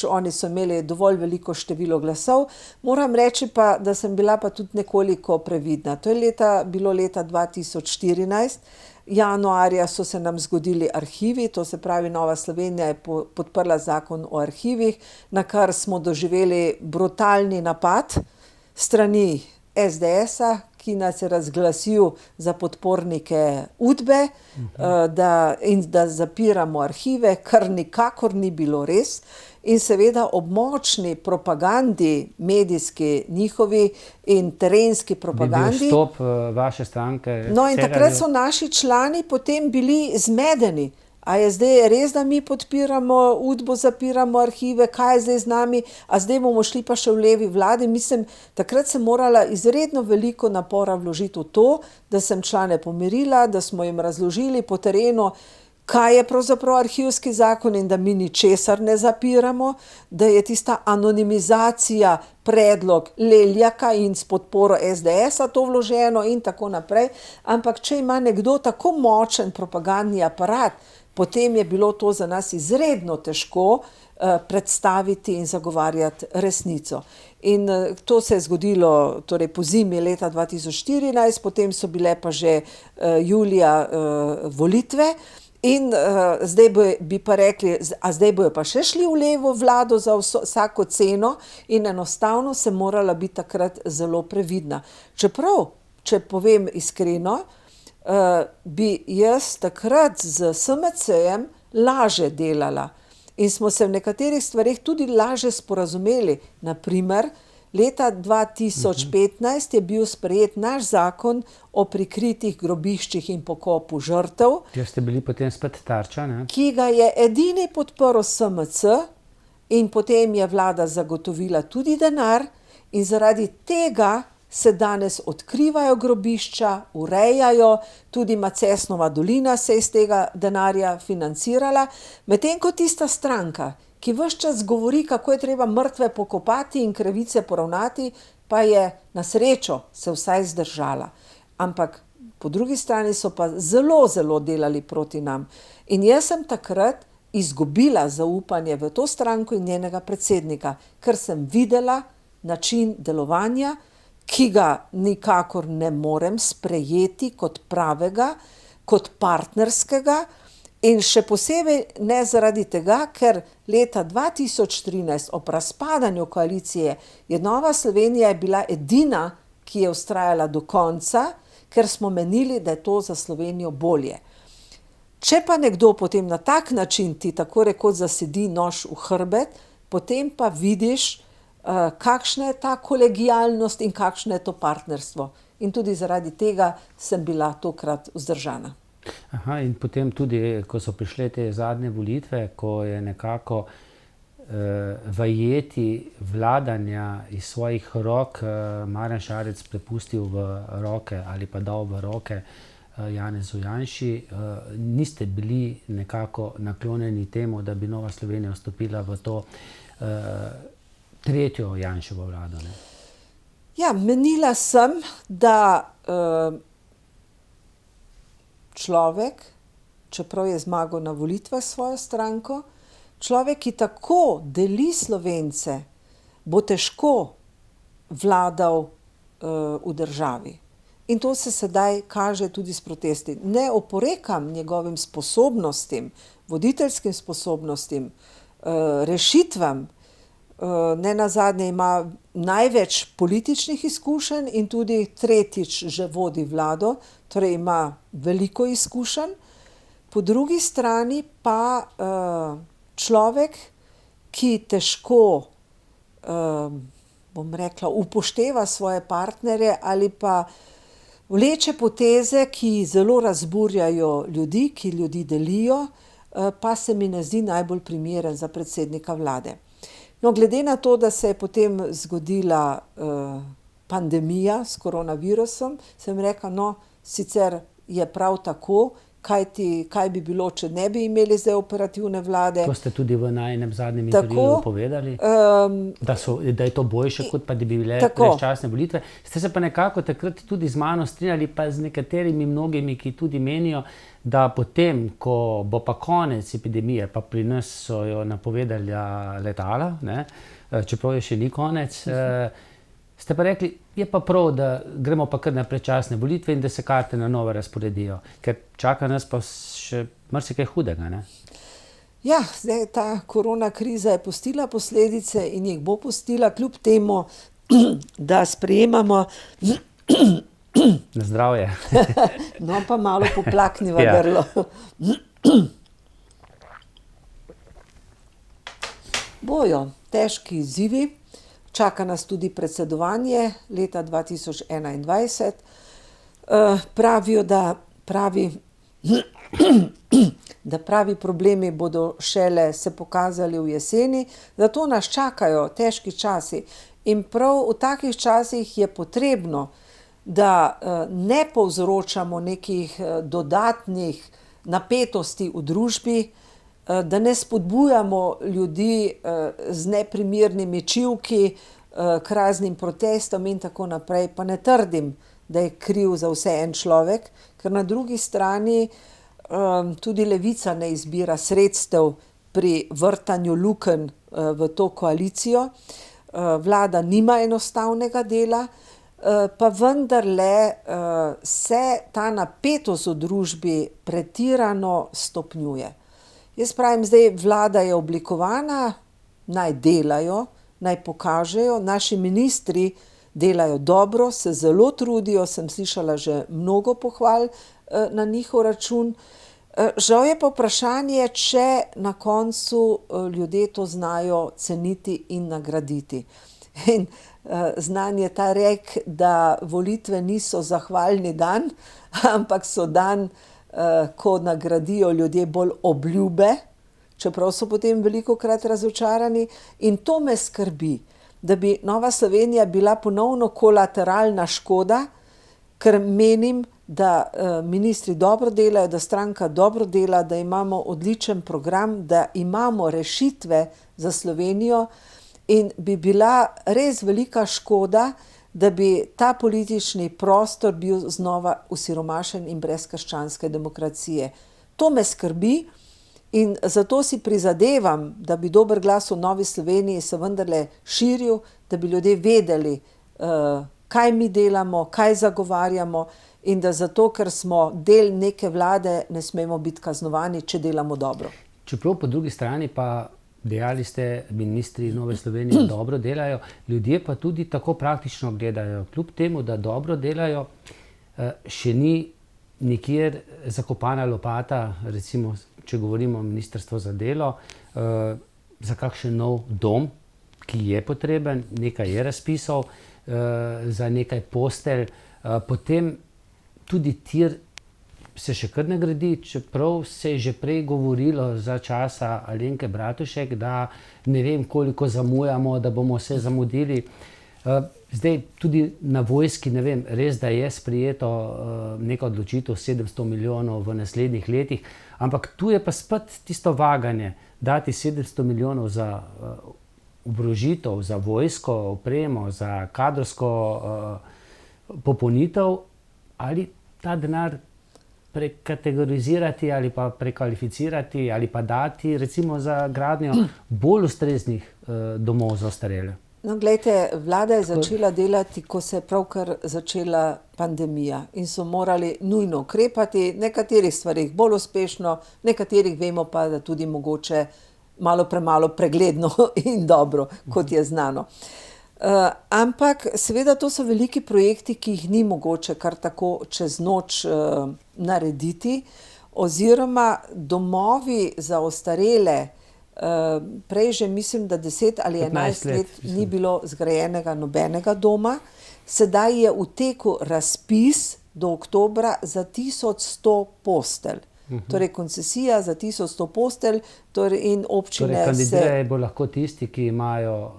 oni so imeli dovolj veliko število glasov. Moram reči pa, da sem bila pa tudi nekoliko previdna. To je bilo leta 2014. Januarja so se nam zgodili arhivi, to se pravi Nova Slovenija je podprla zakon o arhivih, na kar smo doživeli brutalni napad strani SDS-a, ki nas je razglasil za podpornike UDBE, da zapiramo arhive, kar nikakor ni bilo res. In seveda ob močni propagandi, medijski njihovi in terenski propagandi. Bi bil vstop vaše stranke? No, in takrat so naši člani potem bili zmedeni. A je zdaj res, da mi podpiramo UDBO, zapiramo arhive, kaj je zdaj z nami, a zdaj bomo šli pa še v levi vladi. Mislim, takrat sem morala izredno veliko napora vložiti v to, da sem člane pomirila, da smo jim razložili po terenu, kaj je pravzaprav arhivski zakon in da mi ničesar ne zapiramo, da je tista anonimizacija predlog Leljaka in s podporo SDS-a to vloženo in tako naprej. Ampak če ima nekdo tako močen propagandni aparat, potem je bilo to za nas izredno težko predstaviti in zagovarjati resnico. In to se je zgodilo torej po zimi leta 2014, potem so bile pa že julija volitve. In zdaj bi pa rekli, a zdaj bojo pa še šli v levo vlado za vsako ceno in enostavno sem morala biti takrat zelo previdna. Čeprav, če povem iskreno, bi jaz takrat z SMC-jem laže delala in smo se v nekaterih stvarih tudi laže sporazumeli. Na primer, leta 2015 je bil sprejet naš zakon o prikritih grobiščih in pokopu žrtev. Kjer ste bili potem spet tarča, ne? Ki ga je edini podprl SMC in potem je vlada zagotovila tudi denar in zaradi tega se danes odkrivajo grobišča, urejajo, tudi Macesnova dolina se iz tega denarja financirala, medtem ko tista stranka, ki ves čas govori, kako je treba mrtve pokopati in krivice poravnati, pa je na srečo se vsaj zdržala. Ampak po drugi strani so pa zelo, zelo delali proti nam. In jaz sem takrat izgubila zaupanje v to stranko in njenega predsednika, ker sem videla način delovanja, ki ga nikakor ne morem sprejeti kot pravega, kot partnerskega. In še posebej ne zaradi tega, ker leta 2013 ob razpadanju koalicije je Nova Slovenija bila edina, ki je vztrajala do konca, ker smo menili, da je to za Slovenijo bolje. Če pa nekdo potem na tak način ti tako rekoč zasedi nož v hrbet, potem pa vidiš, kakšna je ta kolegialnost in kakšno je to partnerstvo. In tudi zaradi tega sem bila tokrat vzdržana. Aha, in potem tudi, ko so prišle te zadnje volitve, ko je nekako vajeti vladanja iz svojih rok Marjan Šarec prepustil v roke ali pa dal v roke Janezu Janši, niste bili nekako naklonjeni temu, da bi Nova Slovenija vstopila v to tretjo Janševo vlado, ne? Ja, menila sem, da človek, čeprav je zmagal na volitvah s svojo stranko, človek, ki tako deli Slovence, bo težko vladal v državi. In to se sedaj kaže tudi s protesti. Ne oporekam njegovim sposobnostim, voditeljskim sposobnostim, rešitvam. Nenazadnje ima največ političnih izkušenj in tudi tretjič že vodi vlado, torej ima veliko izkušenj. Po drugi strani pa človek, ki težko, bom rekla, upošteva svoje partnerje ali pa vleče poteze, ki zelo razburjajo ljudi, ki ljudi delijo, pa se mi ne zdi najbolj primeren za predsednika vlade. No, glede na to, da se je potem zgodila pandemija s koronavirusom, sem rekla, no, sicer je prav tako, kaj bi bilo, če ne bi imeli zdaj operativne vlade. To ste tudi v najinem zadnjem intervjuju povedali, da je to boljše, kot pa da bi bile predčasne volitve. Ste se pa nekako takrat tudi z mano strinjali, pa z nekaterimi mnogimi, ki tudi menijo, da potem, ko bo pa konec epidemije, pa pri nas so jo napovedali letala, ne, čeprav je še ni konec, ste pa rekli, je pa prav, da gremo pa kar na predčasne volitve in da se karte na novo razporedijo, ker čaka nas pa še marsikaj hudega, ne? Ja, zdaj ta korona kriza je pustila posledice in jih bo pustila, kljub temu, da sprejemamo na zdravje. No, pa malo poplakniva grlo. Bojo težki izzivi. Čaka nas tudi predsedovanje leta 2021. Pravijo, da pravi problemi bodo šele se pokazali v jeseni, zato nas čakajo težki časi. In prav v takih časih je potrebno, da ne povzročamo nekih dodatnih napetosti v družbi, da ne spodbujamo ljudi z neprimernimi čivki k raznim protestom in tako naprej. Pa ne trdim, da je kriv za vse en človek, ker na drugi strani tudi Levica ne izbira sredstev pri vrtanju lukenj v to koalicijo. Vlada nima enostavnega dela, pa vendarle se ta napetost v družbi pretirano stopnjuje. Jaz pravim, zdaj vlada je oblikovana, naj delajo, naj pokažejo, naši ministri delajo dobro, se zelo trudijo, sem slišala že mnogo pohval na njihov račun. Žal je pa vprašanje, če na koncu ljudje to znajo ceniti in nagraditi. In znan je ta rek, da volitve niso zahvalni dan, ampak so dan, ko nagradijo ljudje bolj obljube, čeprav so potem velikokrat razočarani. In to me skrbi, da bi Nova Slovenija bila ponovno kolateralna škoda, ker menim, da ministri dobro delajo, da stranka dobro dela, da imamo odličen program, da imamo rešitve za Slovenijo in bi bila res velika škoda, da bi ta politični prostor bil znova osiromašen in brez krščanske demokracije. To me skrbi in zato si prizadevam, da bi dober glas v Novi Sloveniji se vendarle širil, da bi ljudje vedeli, kaj mi delamo, kaj zagovarjamo in da zato, ker smo del neke vlade, ne smemo biti kaznovani, če delamo dobro. Čeprav po drugi strani pa dejali ste, ministri Nove Slovenije dobro delajo, ljudje pa tudi tako praktično gledajo. Kljub temu, da dobro delajo, še ni nikjer zakopana lopata, recimo, če govorimo o Ministrstvu za delo, za kakšen nov dom, ki je potreben, nekaj je razpisal, za nekaj postelj, potem tudi tir se še kar ne gradi, čeprav se je že prej govorilo za časa Alenke Bratušek, da ne vem, koliko zamujamo, da bomo vse zamudili. Zdaj tudi na vojski, ne vem, res, da je sprejeto neka odločitev 700 milijonov v naslednjih letih, ampak tu je pa spet tisto vaganje, dati 700 milijonov za oborožitev, za vojsko, opremo, za kadrovsko popolnitev, ali ta denar prekategorizirati ali pa prekvalificirati ali pa dati recimo za gradnjo bolj ustreznih domov za ostarele. No, glejte, vlada je začela delati, ko se je pravkar začela pandemija in so morali nujno ukrepati, nekaterih stvarih bolj uspešno, nekaterih vemo pa, da tudi mogoče malo premalo pregledno in dobro, kot je znano. Ampak seveda to so veliki projekti, ki jih ni mogoče kar tako čez noč narediti, oziroma domovi za ostarele, prej že mislim, da 10 ali 11 let ni bilo zgrajenega nobenega doma. Sedaj je v teku razpis do oktobra za 1100 postelj. Torej koncesija za 1100 postelj, torej in občine torej, kandidirajo bo lahko tisti, ki imajo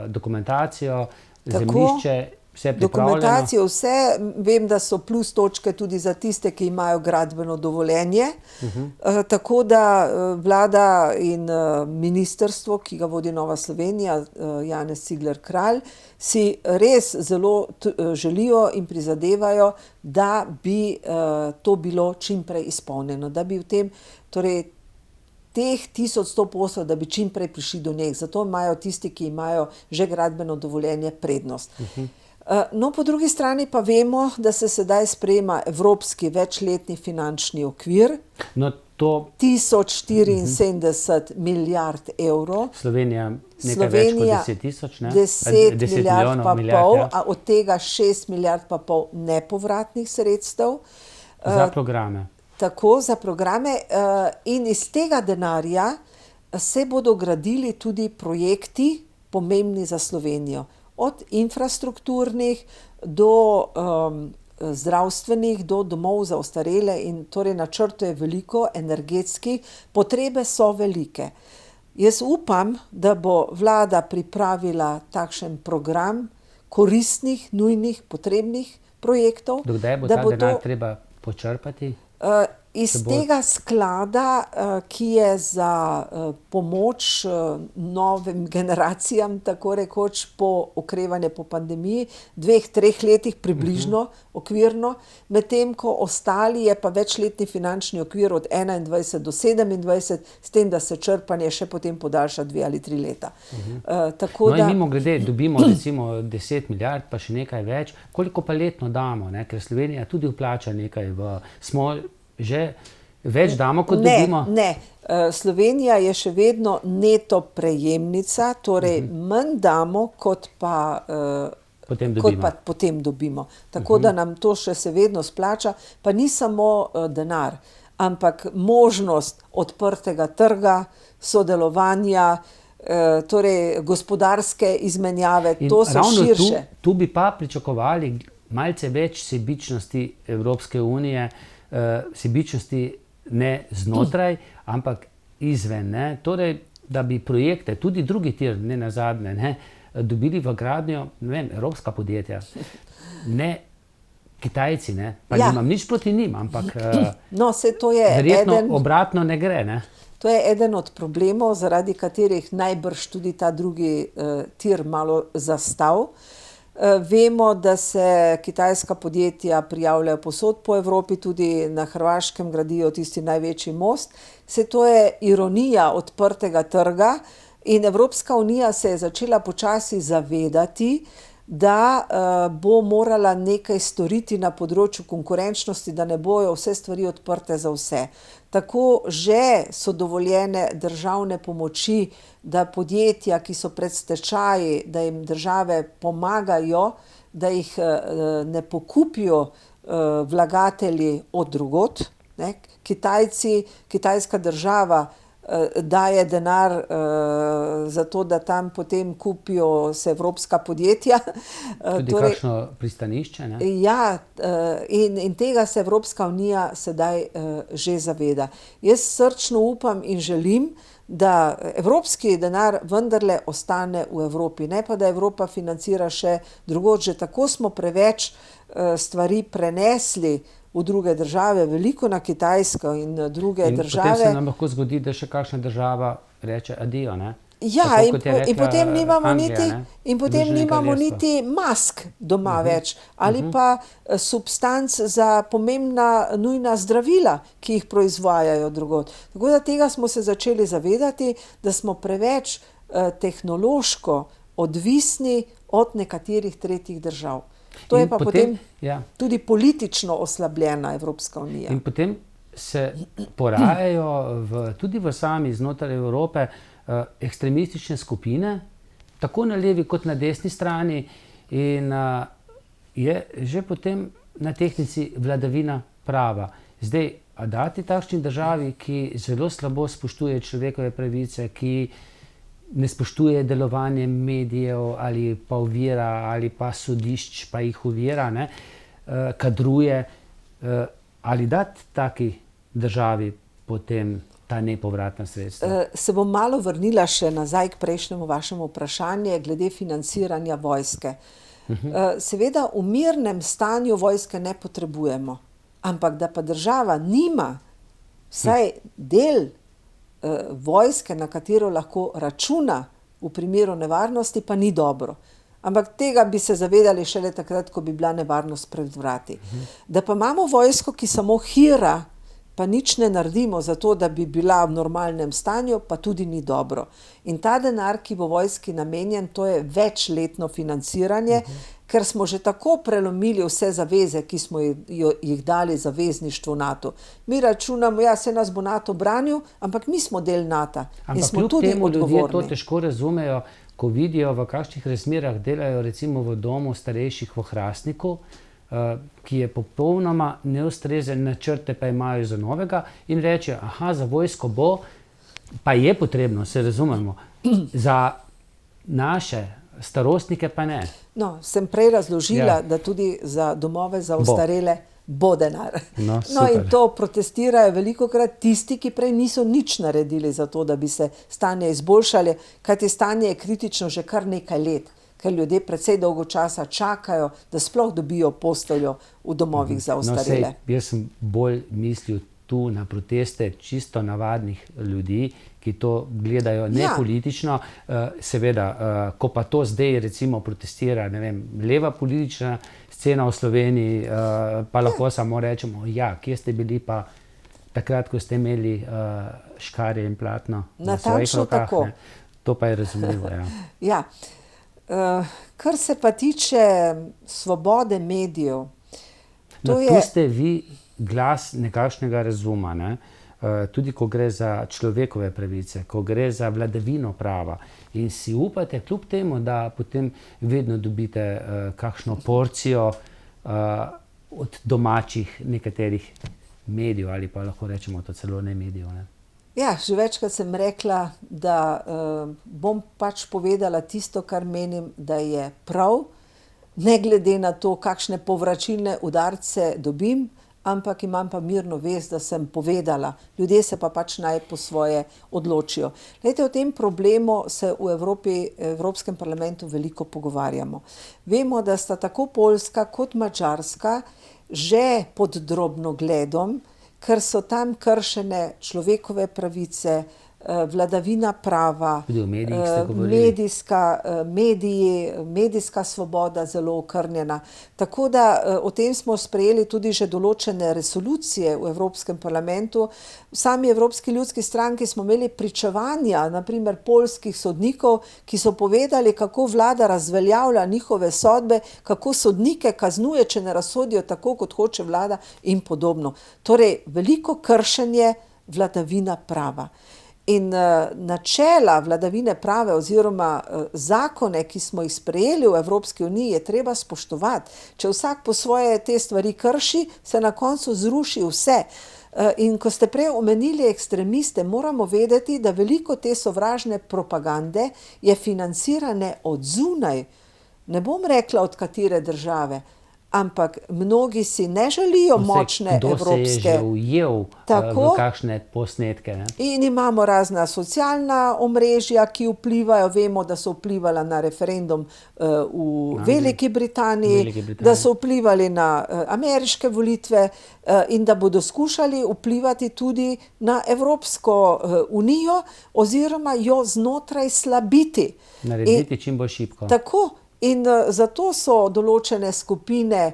dokumentacijo, zemljišče, vse pripravljeno. Dokumentacijo, vse, vem, da so plus točke tudi za tiste, ki imajo gradbeno dovoljenje. Tako da vlada in ministrstvo, ki ga vodi Nova Slovenija, Janez Cigler Kralj, si res zelo želijo in prizadevajo, da bi to bilo čim prej izpolnjeno, da bi v tem, torej teh 1100 poslov, da bi čim prej prišli do njih. Zato imajo tisti, ki imajo že gradbeno dovoljenje, prednost. No, po drugi strani pa vemo, da se sedaj sprejema evropski večletni finančni okvir. No, to 1074 milijard evrov. Slovenija nekaj več kot 10 tisoč, ne? 10 milijard pa pol, a od tega 6 milijard pa pol nepovratnih sredstev. Za programe. Tako, za programe. In iz tega denarja se bodo gradili tudi projekti pomembni za Slovenijo. Od infrastrukturnih do zdravstvenih, do domov za ostarele, in torej načrtov je veliko, energetskih, potrebe so velike. Jaz upam, da bo vlada pripravila takšen program koristnih, nujnih, potrebnih projektov. Do kdaj bo ta denar treba počrpati? Iz tega sklada, ki je za pomoč novim generacijam, tako rekoč, po okrevanju po pandemiji, 2-3 letih približno, okvirno, medtem ko ostali je pa večletni finančni okvir od 21 do 27, s tem, da se črpanje še potem podaljša 2 ali 3 leta. Tako no, da... in mimogrede, dobimo recimo 10 milijard, pa še nekaj več, koliko pa letno damo, ne? Ker Slovenija tudi vplača nekaj smo že več damo, kot dobimo? Ne. Slovenija je še vedno neto prejemnica, torej manj damo, kot pa potem dobimo. Tako da nam to še se vedno splača, pa ni samo denar, ampak možnost odprtega trga, sodelovanja, torej gospodarske izmenjave, to so širše. Tu bi pa pričakovali malce več sebičnosti Evropske unije, sebičnosti ne znotraj, ampak izven. Ne? Torej, da bi projekte, tudi drugi tir, ne nazadnje, ne, dobili v gradnjo, ne vem, evropska podjetja. Ne Kitajci, ne? Pa nimam nič proti njim, ampak no, to je verjetno obratno ne gre. Ne? To je eden od problemov, zaradi katerih najbrž tudi ta drugi tir malo zastal. Vemo, da se kitajska podjetja prijavljajo povsod po Evropi, tudi na Hrvaškem gradijo tisti največji most. To je ironija odprtega trga in Evropska unija se je začela počasi zavedati, da bo morala nekaj storiti na področju konkurenčnosti, da ne bojo vse stvari odprte za vse. Tako že so dovoljene državne pomoči, da podjetja, ki so pred stečaji, da jim države pomagajo, da jih ne pokupijo vlagatelji od drugod. Kitajska država daje denar za to, da tam potem kupijo se evropska podjetja. Tudi kakšno pristanišče, ne? Ja, in tega se Evropska unija sedaj že zaveda. Jaz srčno upam in želim, da evropski denar vendarle ostane v Evropi, ne pa da Evropa financira še drugod. Že tako smo preveč stvari prenesli v druge države, veliko na Kitajsko in druge države. Potem se nam lahko zgodi, da še kakšna država reče adijo, ne? Ja, in potem nimamo Anglija, nimamo niti mask doma več, ali pa substanc za pomembna nujna zdravila, ki jih proizvajajo drugod. Tako da tega smo se začeli zavedati, da smo preveč tehnološko odvisni od nekaterih tretjih držav. To je pa potem tudi politično oslabljena Evropska unija. In potem se porajajo tudi v sami znotraj Evrope ekstremistične skupine, tako na levi kot na desni strani, in je že potem na tehtnici vladavina prava. Zdaj, a dati takšni državi, ki zelo slabo spoštuje človekove pravice, ki ne spoštuje delovanje medijev ali pa ovira, ali pa sodišč pa jih ovira, ne, kadruje, ali dati taki državi potem ta nepovratna sredstva? Se bom malo vrnila še nazaj k prejšnjemu vašemu vprašanju glede financiranja vojske. Seveda v mirnem stanju vojske ne potrebujemo, ampak da pa država nima vsaj del vojske, na katero lahko računa v primeru nevarnosti, pa ni dobro. Ampak tega bi se zavedali šele takrat, ko bi bila nevarnost pred vrati. Da pa imamo vojsko, ki samo hira, pa nič ne naredimo za to, da bi bila v normalnem stanju, pa tudi ni dobro. In ta denar, ki bo vojski namenjen, to je večletno financiranje, ker smo že tako prelomili vse zaveze, ki smo jih dali zavezništvu NATO. Mi računamo, ja, se nas bo NATO branil, ampak mi smo del NATO in smo tudi odgovorni. Ljudje to težko razumejo, ko vidijo, v kakšnih razmerah delajo recimo v domu starejših v Hrastniku, ki je popolnoma neustrezen, načrte pa imajo za novega, in reče, aha, za vojsko bo, pa je potrebno, se razumemo, za naše starostnike pa ne. No, sem prej razložila, da tudi za domove za ostarele bo denar. No, in to protestirajo velikokrat tisti, ki prej niso nič naredili za to, da bi se stanje izboljšali, kajti stanje je kritično že kar nekaj let, ker ljudje precej dolgo časa čakajo, da sploh dobijo posteljo v domovih za ostarele. Jaz sem bolj mislil tu na proteste čisto navadnih ljudi, ki to gledajo nepolitično. Seveda, ko pa to zdaj recimo protestira, ne vem, leva politična scena v Sloveniji, pa lahko samo rečemo, ja, kje ste bili pa takrat, ko ste imeli škarje in platno na svojih rokah. Tako. To pa je razumljivo, ja. Ja. Kar se pa tiče svobode medijev, tu ste vi glas nekakšnega razuma, ne? Tudi ko gre za človekove pravice, ko gre za vladavino prava, in si upate kljub temu, da potem vedno dobite kakšno porcijo od domačih nekaterih medijev, ali pa lahko rečemo to celo ne medijev, ne? Ja, že večkrat sem rekla, da bom pač povedala tisto, kar menim, da je prav, ne glede na to, kakšne povračilne udarce dobim, ampak imam pa mirno vest, da sem povedala. Ljudje se pa pač naj po svoje odločijo. Glejte, o tem problemu se v Evropskem parlamentu veliko pogovarjamo. Vemo, da sta tako Poljska kot Madžarska že pod drobnogledom, ker so tam kršene človekove pravice, vladavina prava, medijska svoboda zelo okrnjena. Tako da o tem smo sprejeli tudi že določene resolucije v Evropskem parlamentu. V sami Evropski ljudski stranki smo imeli pričevanja, na primer poljskih sodnikov, ki so povedali, kako vlada razveljavlja njihove sodbe, kako sodnike kaznuje, če ne razsodijo tako, kot hoče vlada in podobno. Torej, veliko kršenje vladavina prava. In načela vladavine prave oziroma zakone, ki smo jih sprejeli v Evropski uniji, je treba spoštovati. Če vsak po svoje te stvari krši, se na koncu zruši vse. In ko ste prej omenili ekstremiste, moramo vedeti, da veliko te sovražne propagande je financirane od zunaj. Ne bom rekla, od katere države, ampak mnogi si ne želijo močne Kdo se je evropske. že ujel Tako. v kakšne posnetke, ne? In imamo razna socialna omrežja, ki vplivajo. Vemo, da so vplivala na referendum v Veliki Britaniji, da so vplivali na ameriške volitve in da bodo skušali vplivati tudi na Evropsko unijo oziroma jo znotraj slabiti. Narediti čim bolj šibko. Tako. In zato so določene skupine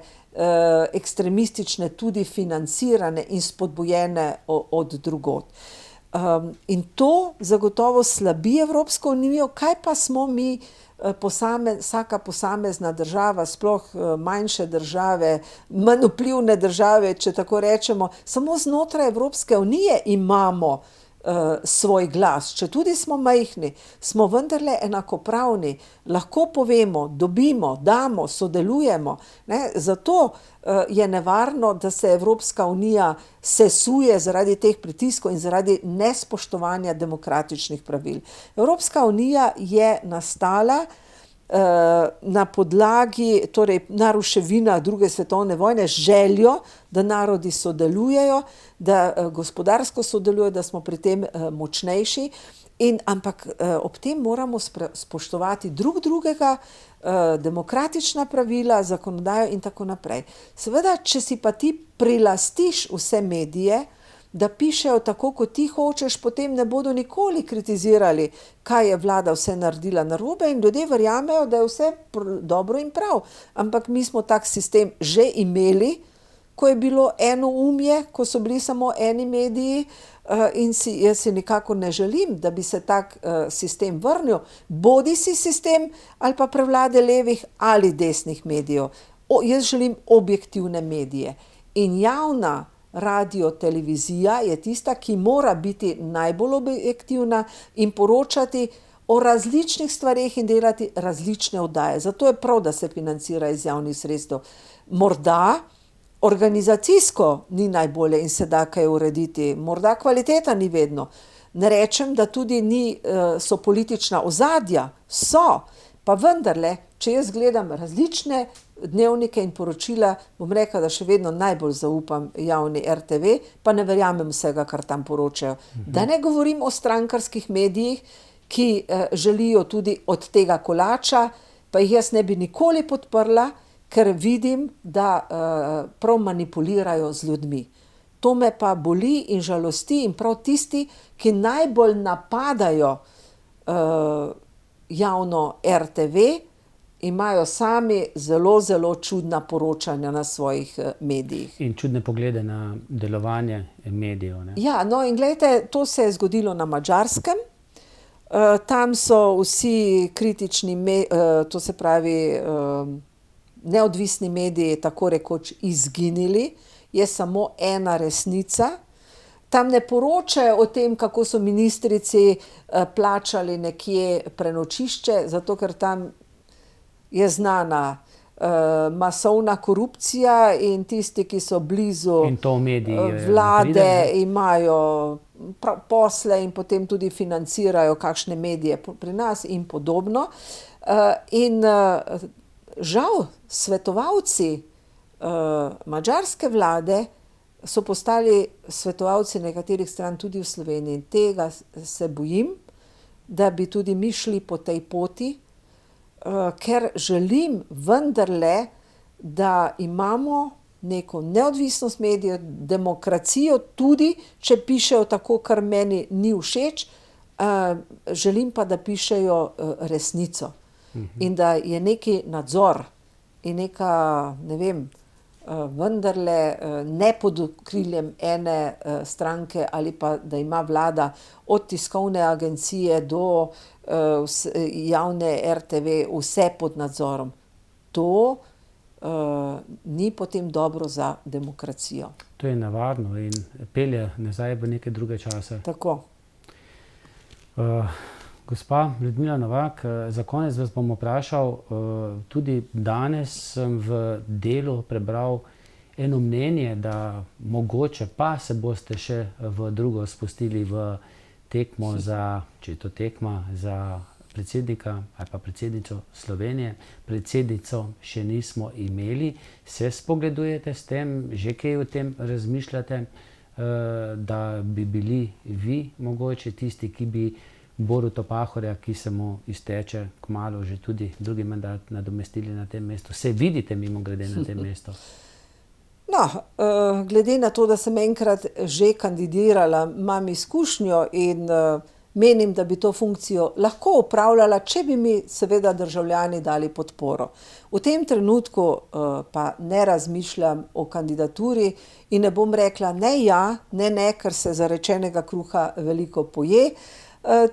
ekstremistične tudi financirane in spodbujene od drugod. In to zagotovo slabi Evropsko unijo. Kaj pa smo mi, vsaka posamezna država, sploh manjše države, manj vplivne države, če tako rečemo, samo znotraj Evropske unije imamo svoj glas. Če tudi smo majhni, smo vendarle enakopravni, lahko povemo, dobimo, damo, sodelujemo, ne? Zato je nevarno, da se Evropska unija sesuje zaradi teh pritiskov in zaradi nespoštovanja demokratičnih pravil. Evropska unija je nastala na podlagi, torej na ruševinah druge svetovne vojne, željo, da narodi sodelujejo, da gospodarsko sodelujejo, da smo pri tem močnejši, ampak ob tem moramo spoštovati drugega, demokratična pravila, zakonodajo in tako naprej. Seveda, če si pa ti prilastiš vse medije, da pišejo tako, kot ti hočeš, potem ne bodo nikoli kritizirali, kaj je vlada vse naredila narobe, in ljudje verjamejo, da je vse dobro in prav. Ampak mi smo tak sistem že imeli, ko je bilo enoumje, ko so bili samo eni mediji, in jaz si nikakor ne želim, da bi se tak sistem vrnil, bodisi sistem ali pa prevlade levih ali desnih medijev. Jaz želim objektivne medije. In javna radio, televizija je tista, ki mora biti najbolj objektivna in poročati o različnih stvareh in delati različne oddaje. Zato je prav, da se financira iz javnih sredstev. Morda organizacijsko ni najbolje in se da kaj urediti, morda kvaliteta ni vedno. Ne rečem, da tudi so politična ozadja, so, pa vendarle, če jaz gledam različne dnevnike in poročila, bom rekla, da še vedno najbolj zaupam javni RTV, pa ne verjamem vsega, kar tam poročajo. Da ne govorim o strankarskih medijih, ki želijo tudi od tega kolača, pa jih jaz ne bi nikoli podprla, ker vidim, da prav manipulirajo z ljudmi. To me pa boli in žalosti, in prav tisti, ki najbolj napadajo javno RTV, imajo sami zelo čudna poročanja na svojih medijih. In čudne poglede na delovanje medijev, ne? Ja, no in glejte, to se je zgodilo na Madžarskem. Tam so vsi kritični, to se pravi neodvisni mediji tako rekoč izginili, je samo ena resnica. Tam ne poročajo o tem, kako so ministrici plačali nekje prenočišče, zato ker tam je znana masovna korupcija in tisti, ki so blizu vlade, imajo posle in potem tudi financirajo kakšne medije pri nas in podobno. In žal svetovalci madžarske vlade so postali svetovalci nekaterih stran tudi v Sloveniji. In tega se bojim, da bi tudi mi šli po tej poti, ker želim vendarle, da imamo neko neodvisnost medijev, demokracijo, tudi če pišejo tako, kar meni ni všeč, želim pa, da pišejo resnico. In da je neki nadzor in neka, ne vem, vendarle ne pod okriljem ene stranke, ali pa da ima vlada od tiskovne agencije do javne RTV vse pod nadzorom. To ni potem dobro za demokracijo. To je nevarno in pelje nazaj v neke druge čase. Tako. Gospa Ljudmila Novak, za konec vas bom vprašal, tudi danes sem v Delu prebral eno mnenje, da mogoče pa se boste še v drugo spustili v tekmo za, če je to tekma, za predsednika ali pa predsednico Slovenije. Predsednico še nismo imeli. Se spogledujete s tem, že kaj o tem razmišljate, da bi bili vi mogoče tisti, ki bi Boruta Pahorja, ki se mu izteče kmalu že tudi drugi mandat, nadomestili na tem mestu? Se vidite mimogrede na tem mestu? No, glede na to, da sem enkrat že kandidirala, imam izkušnjo in menim, da bi to funkcijo lahko opravljala, če bi mi seveda državljani dali podporo. V tem trenutku pa ne razmišljam o kandidaturi in ne bom rekla ne ja, ne, ker se zarečenega kruha veliko poje.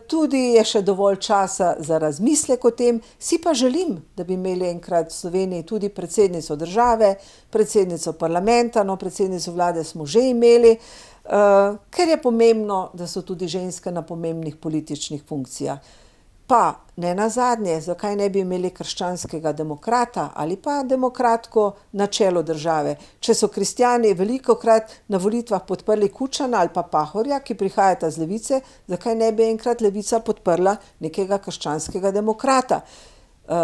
Tudi je še dovolj časa za razmislek o tem. Si pa želim, da bi imeli enkrat v Sloveniji tudi predsednico države, predsednico parlamenta, no, predsednico vlade smo že imeli, ker je pomembno, da so tudi ženske na pomembnih političnih funkcijah. Pa ne nazadnje, zakaj ne bi imeli krščanskega demokrata ali pa demokratko na čelu države. Če so kristjani velikokrat na volitvah podprli Kučana ali pa Pahorja, ki prihajata z levice, zakaj ne bi enkrat levica podprla nekega krščanskega demokrata.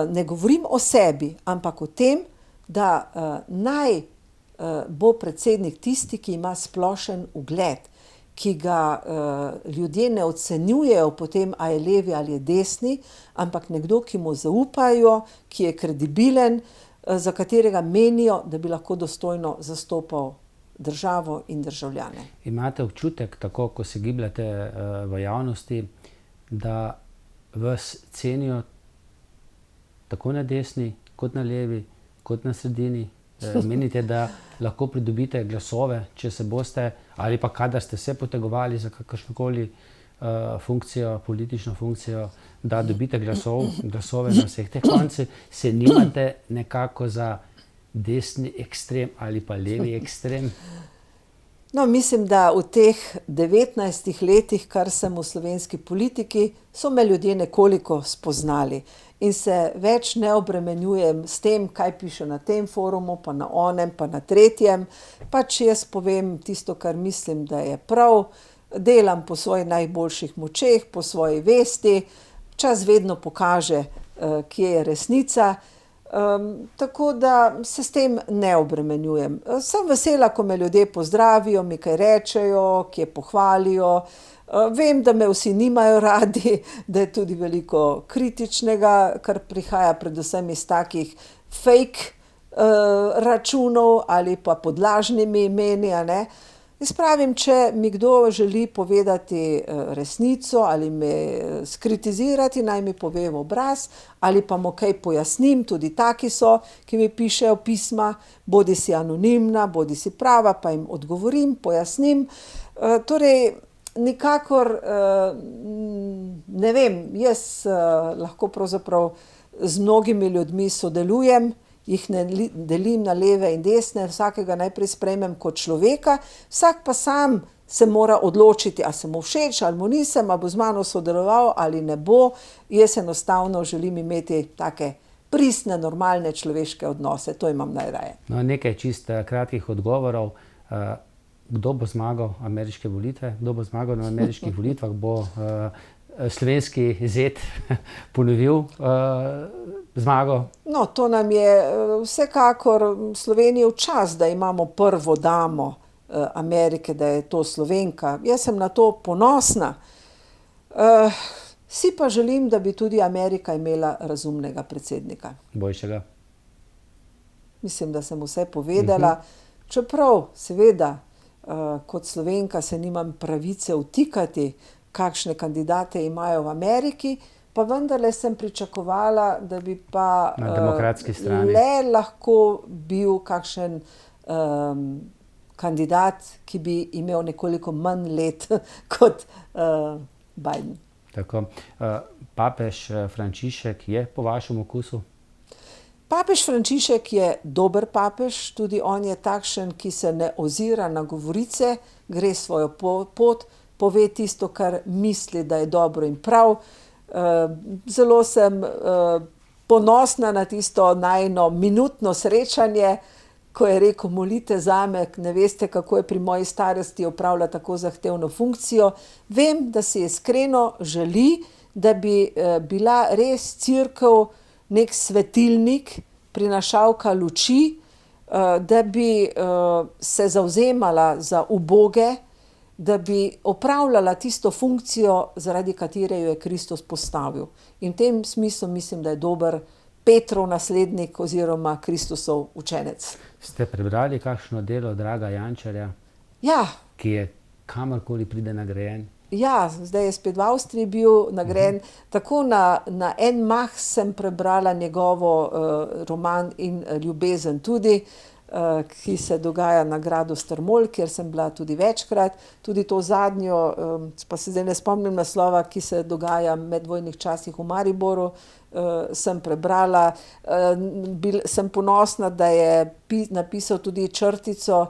Ne govorim o sebi, ampak o tem, da naj bo predsednik tisti, ki ima splošen ugled, ki ga ljudje ne ocenjujejo potem, a je levi ali je desni, ampak nekdo, ki mu zaupajo, ki je kredibilen, za katerega menijo, da bi lahko dostojno zastopal državo in državljane. Imate občutek, tako ko se gibljate v javnosti, da vas cenijo tako na desni, kot na levi, kot na sredini? Menite, da lahko pridobite glasove, če se boste, ali pa kadar ste se potegovali za kakršnokoli funkcijo, politično funkcijo, da dobite glasove na vseh teh koncih? Se nimate nekako za desni ekstrem ali pa levi ekstrem? No, mislim, da v teh 19 letih, kar sem v slovenski politiki, so me ljudje nekoliko spoznali. In se več ne obremenjujem s tem, kaj piše na tem forumu, pa na onem, pa na tretjem. Pač jaz povem tisto, kar mislim, da je prav. Delam po svojih najboljših močeh, po svoji vesti. Čas vedno pokaže, kje je resnica. Tako da se s tem ne obremenjujem. Sem vesela, ko me ljudje pozdravijo, mi kaj rečejo, kje pohvalijo. Vem, da me vsi nimajo radi, da je tudi veliko kritičnega, kar prihaja predvsem iz takih fake računov ali pa pod lažnimi imeni, a ne. Jaz pravim, če mi kdo želi povedati resnico ali me skritizirati, naj mi pove v obraz, ali pa mu kaj pojasnim, tudi taki so, ki mi pišejo pisma, bodi si anonimna, bodi si prava, pa jim odgovorim, pojasnim. Torej, nikakor, ne vem, jaz lahko pravzaprav z mnogimi ljudmi sodelujem, jih ne delim na leve in desne, vsakega najprej sprejmem kot človeka, vsak pa sam se mora odločiti, a se mu všeč, ali mu nisem, ali bo z mano sodeloval, ali ne bo. Jaz enostavno želim imeti take pristne, normalne človeške odnose, to imam najraje. No, nekaj čist kratkih odgovorov. Kdo bo zmagal ameriške volitve? Kdo bo zmagal na ameriških volitvah? Bo slovenski zet ponovil zmago? No, to nam je vsekakor Sloveniji v čas, da imamo prvo damo Amerike, da je to Slovenka. Jaz sem na to ponosna. Si pa želim, da bi tudi Amerika imela razumnega predsednika. Boljšega? Mislim, da sem vse povedala. Čeprav, seveda, kot Slovenka se nimam pravice vtikati, kakšne kandidate imajo v Ameriki, pa vendarle sem pričakovala, da bi pa na demokratski strani le lahko bil kakšen kandidat, ki bi imel nekoliko manj let kot Biden. Tako. Papež Frančišek je po vašem okusu? Papež Frančišek je dober papež, tudi on je takšen, ki se ne ozira na govorice, gre svojo pot, pove tisto, kar misli, da je dobro in prav. Zelo sem ponosna na tisto najino minutno srečanje, ko je rekel, molite zame, ne veste, kako je pri moji starosti opravlja tako zahtevno funkcijo. Vem, da si iskreno želi, da bi bila res cerkev nek svetilnik, prinašalka luči, da bi se zavzemala za uboge, da bi opravljala tisto funkcijo, zaradi katere jo je Kristus postavil. In v tem smislu mislim, da je dober Petrov naslednik oziroma Kristusov učenec. Ste prebrali kakšno delo Draga Jančarja, Ja, ki je kamorkoli pride nagrajen? ja, zdaj je spet v Avstriji bil nagrajen. Tako na en mah sem prebrala njegovo roman In ljubezen tudi, ki se dogaja na gradu Strmol, kjer sem bila tudi večkrat. Tudi to zadnjo, pa se zdaj ne spomnim naslova, ki se dogaja v medvojnih časih v Mariboru, sem prebrala. Sem ponosna, da je napisal tudi črtico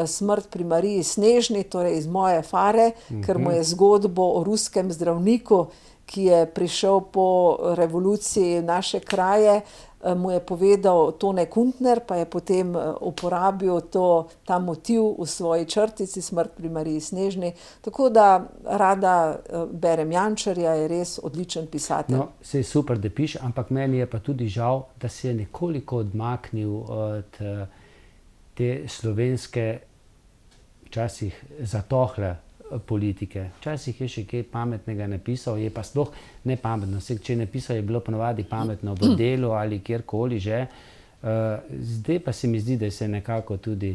Smrt pri Mariji Snežni, torej iz moje fare, ker mu je zgodbo o ruskem zdravniku, ki je prišel po revoluciji v naše kraje, mu je povedal Tone Kuntner, pa je potem uporabil ta motiv v svoji črtici Smrt pri Mariji Snežni. Tako da rada berem Jančarja, je res odličen pisatelj. No, saj super, da piše, ampak meni je pa tudi žal, da se je nekoliko odmaknil od te slovenske, včasih zatohle politike. Včasih je še kaj pametnega napisal, je pa sploh ne pametno. Če je napisal, je bilo ponavadi pametno v Delu ali kjerkoli že. Zdaj pa se mi zdi, da se je nekako tudi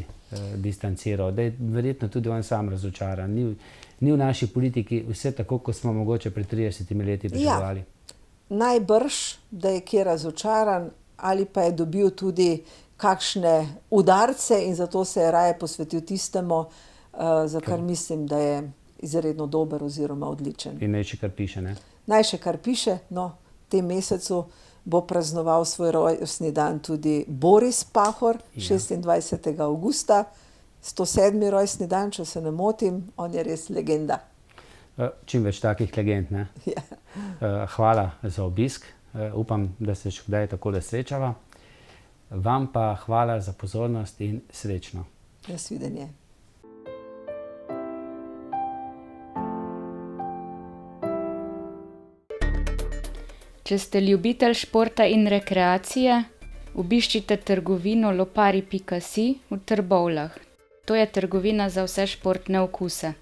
distanciral, da je verjetno tudi on sam razočaran. Ni v naši politiki vse tako, kot smo mogoče pred 30 leti pričakovali. Ja, najbrž, da je kje razočaran ali pa je dobil tudi kakšne udarce in zato se je raje posvetil tistemu, za kar mislim, da je izredno dober oziroma odličen. In naj še kar piše, ne? Naj še kar piše, no, v tem mesecu bo praznoval svoj rojstni dan tudi Boris Pahor, 26. avgusta, 107. rojstni dan, če se ne motim, on je res legenda. Čim več takih legend, ne? Ja. Hvala za obisk, upam, da se še kdaj takole srečava. Vam pa hvala za pozornost in srečno. Nasvidenje. Če ste ljubitelj športa in rekreacije, obiščite trgovino lopari.si v Trbovljah. To je trgovina za vse športne okuse.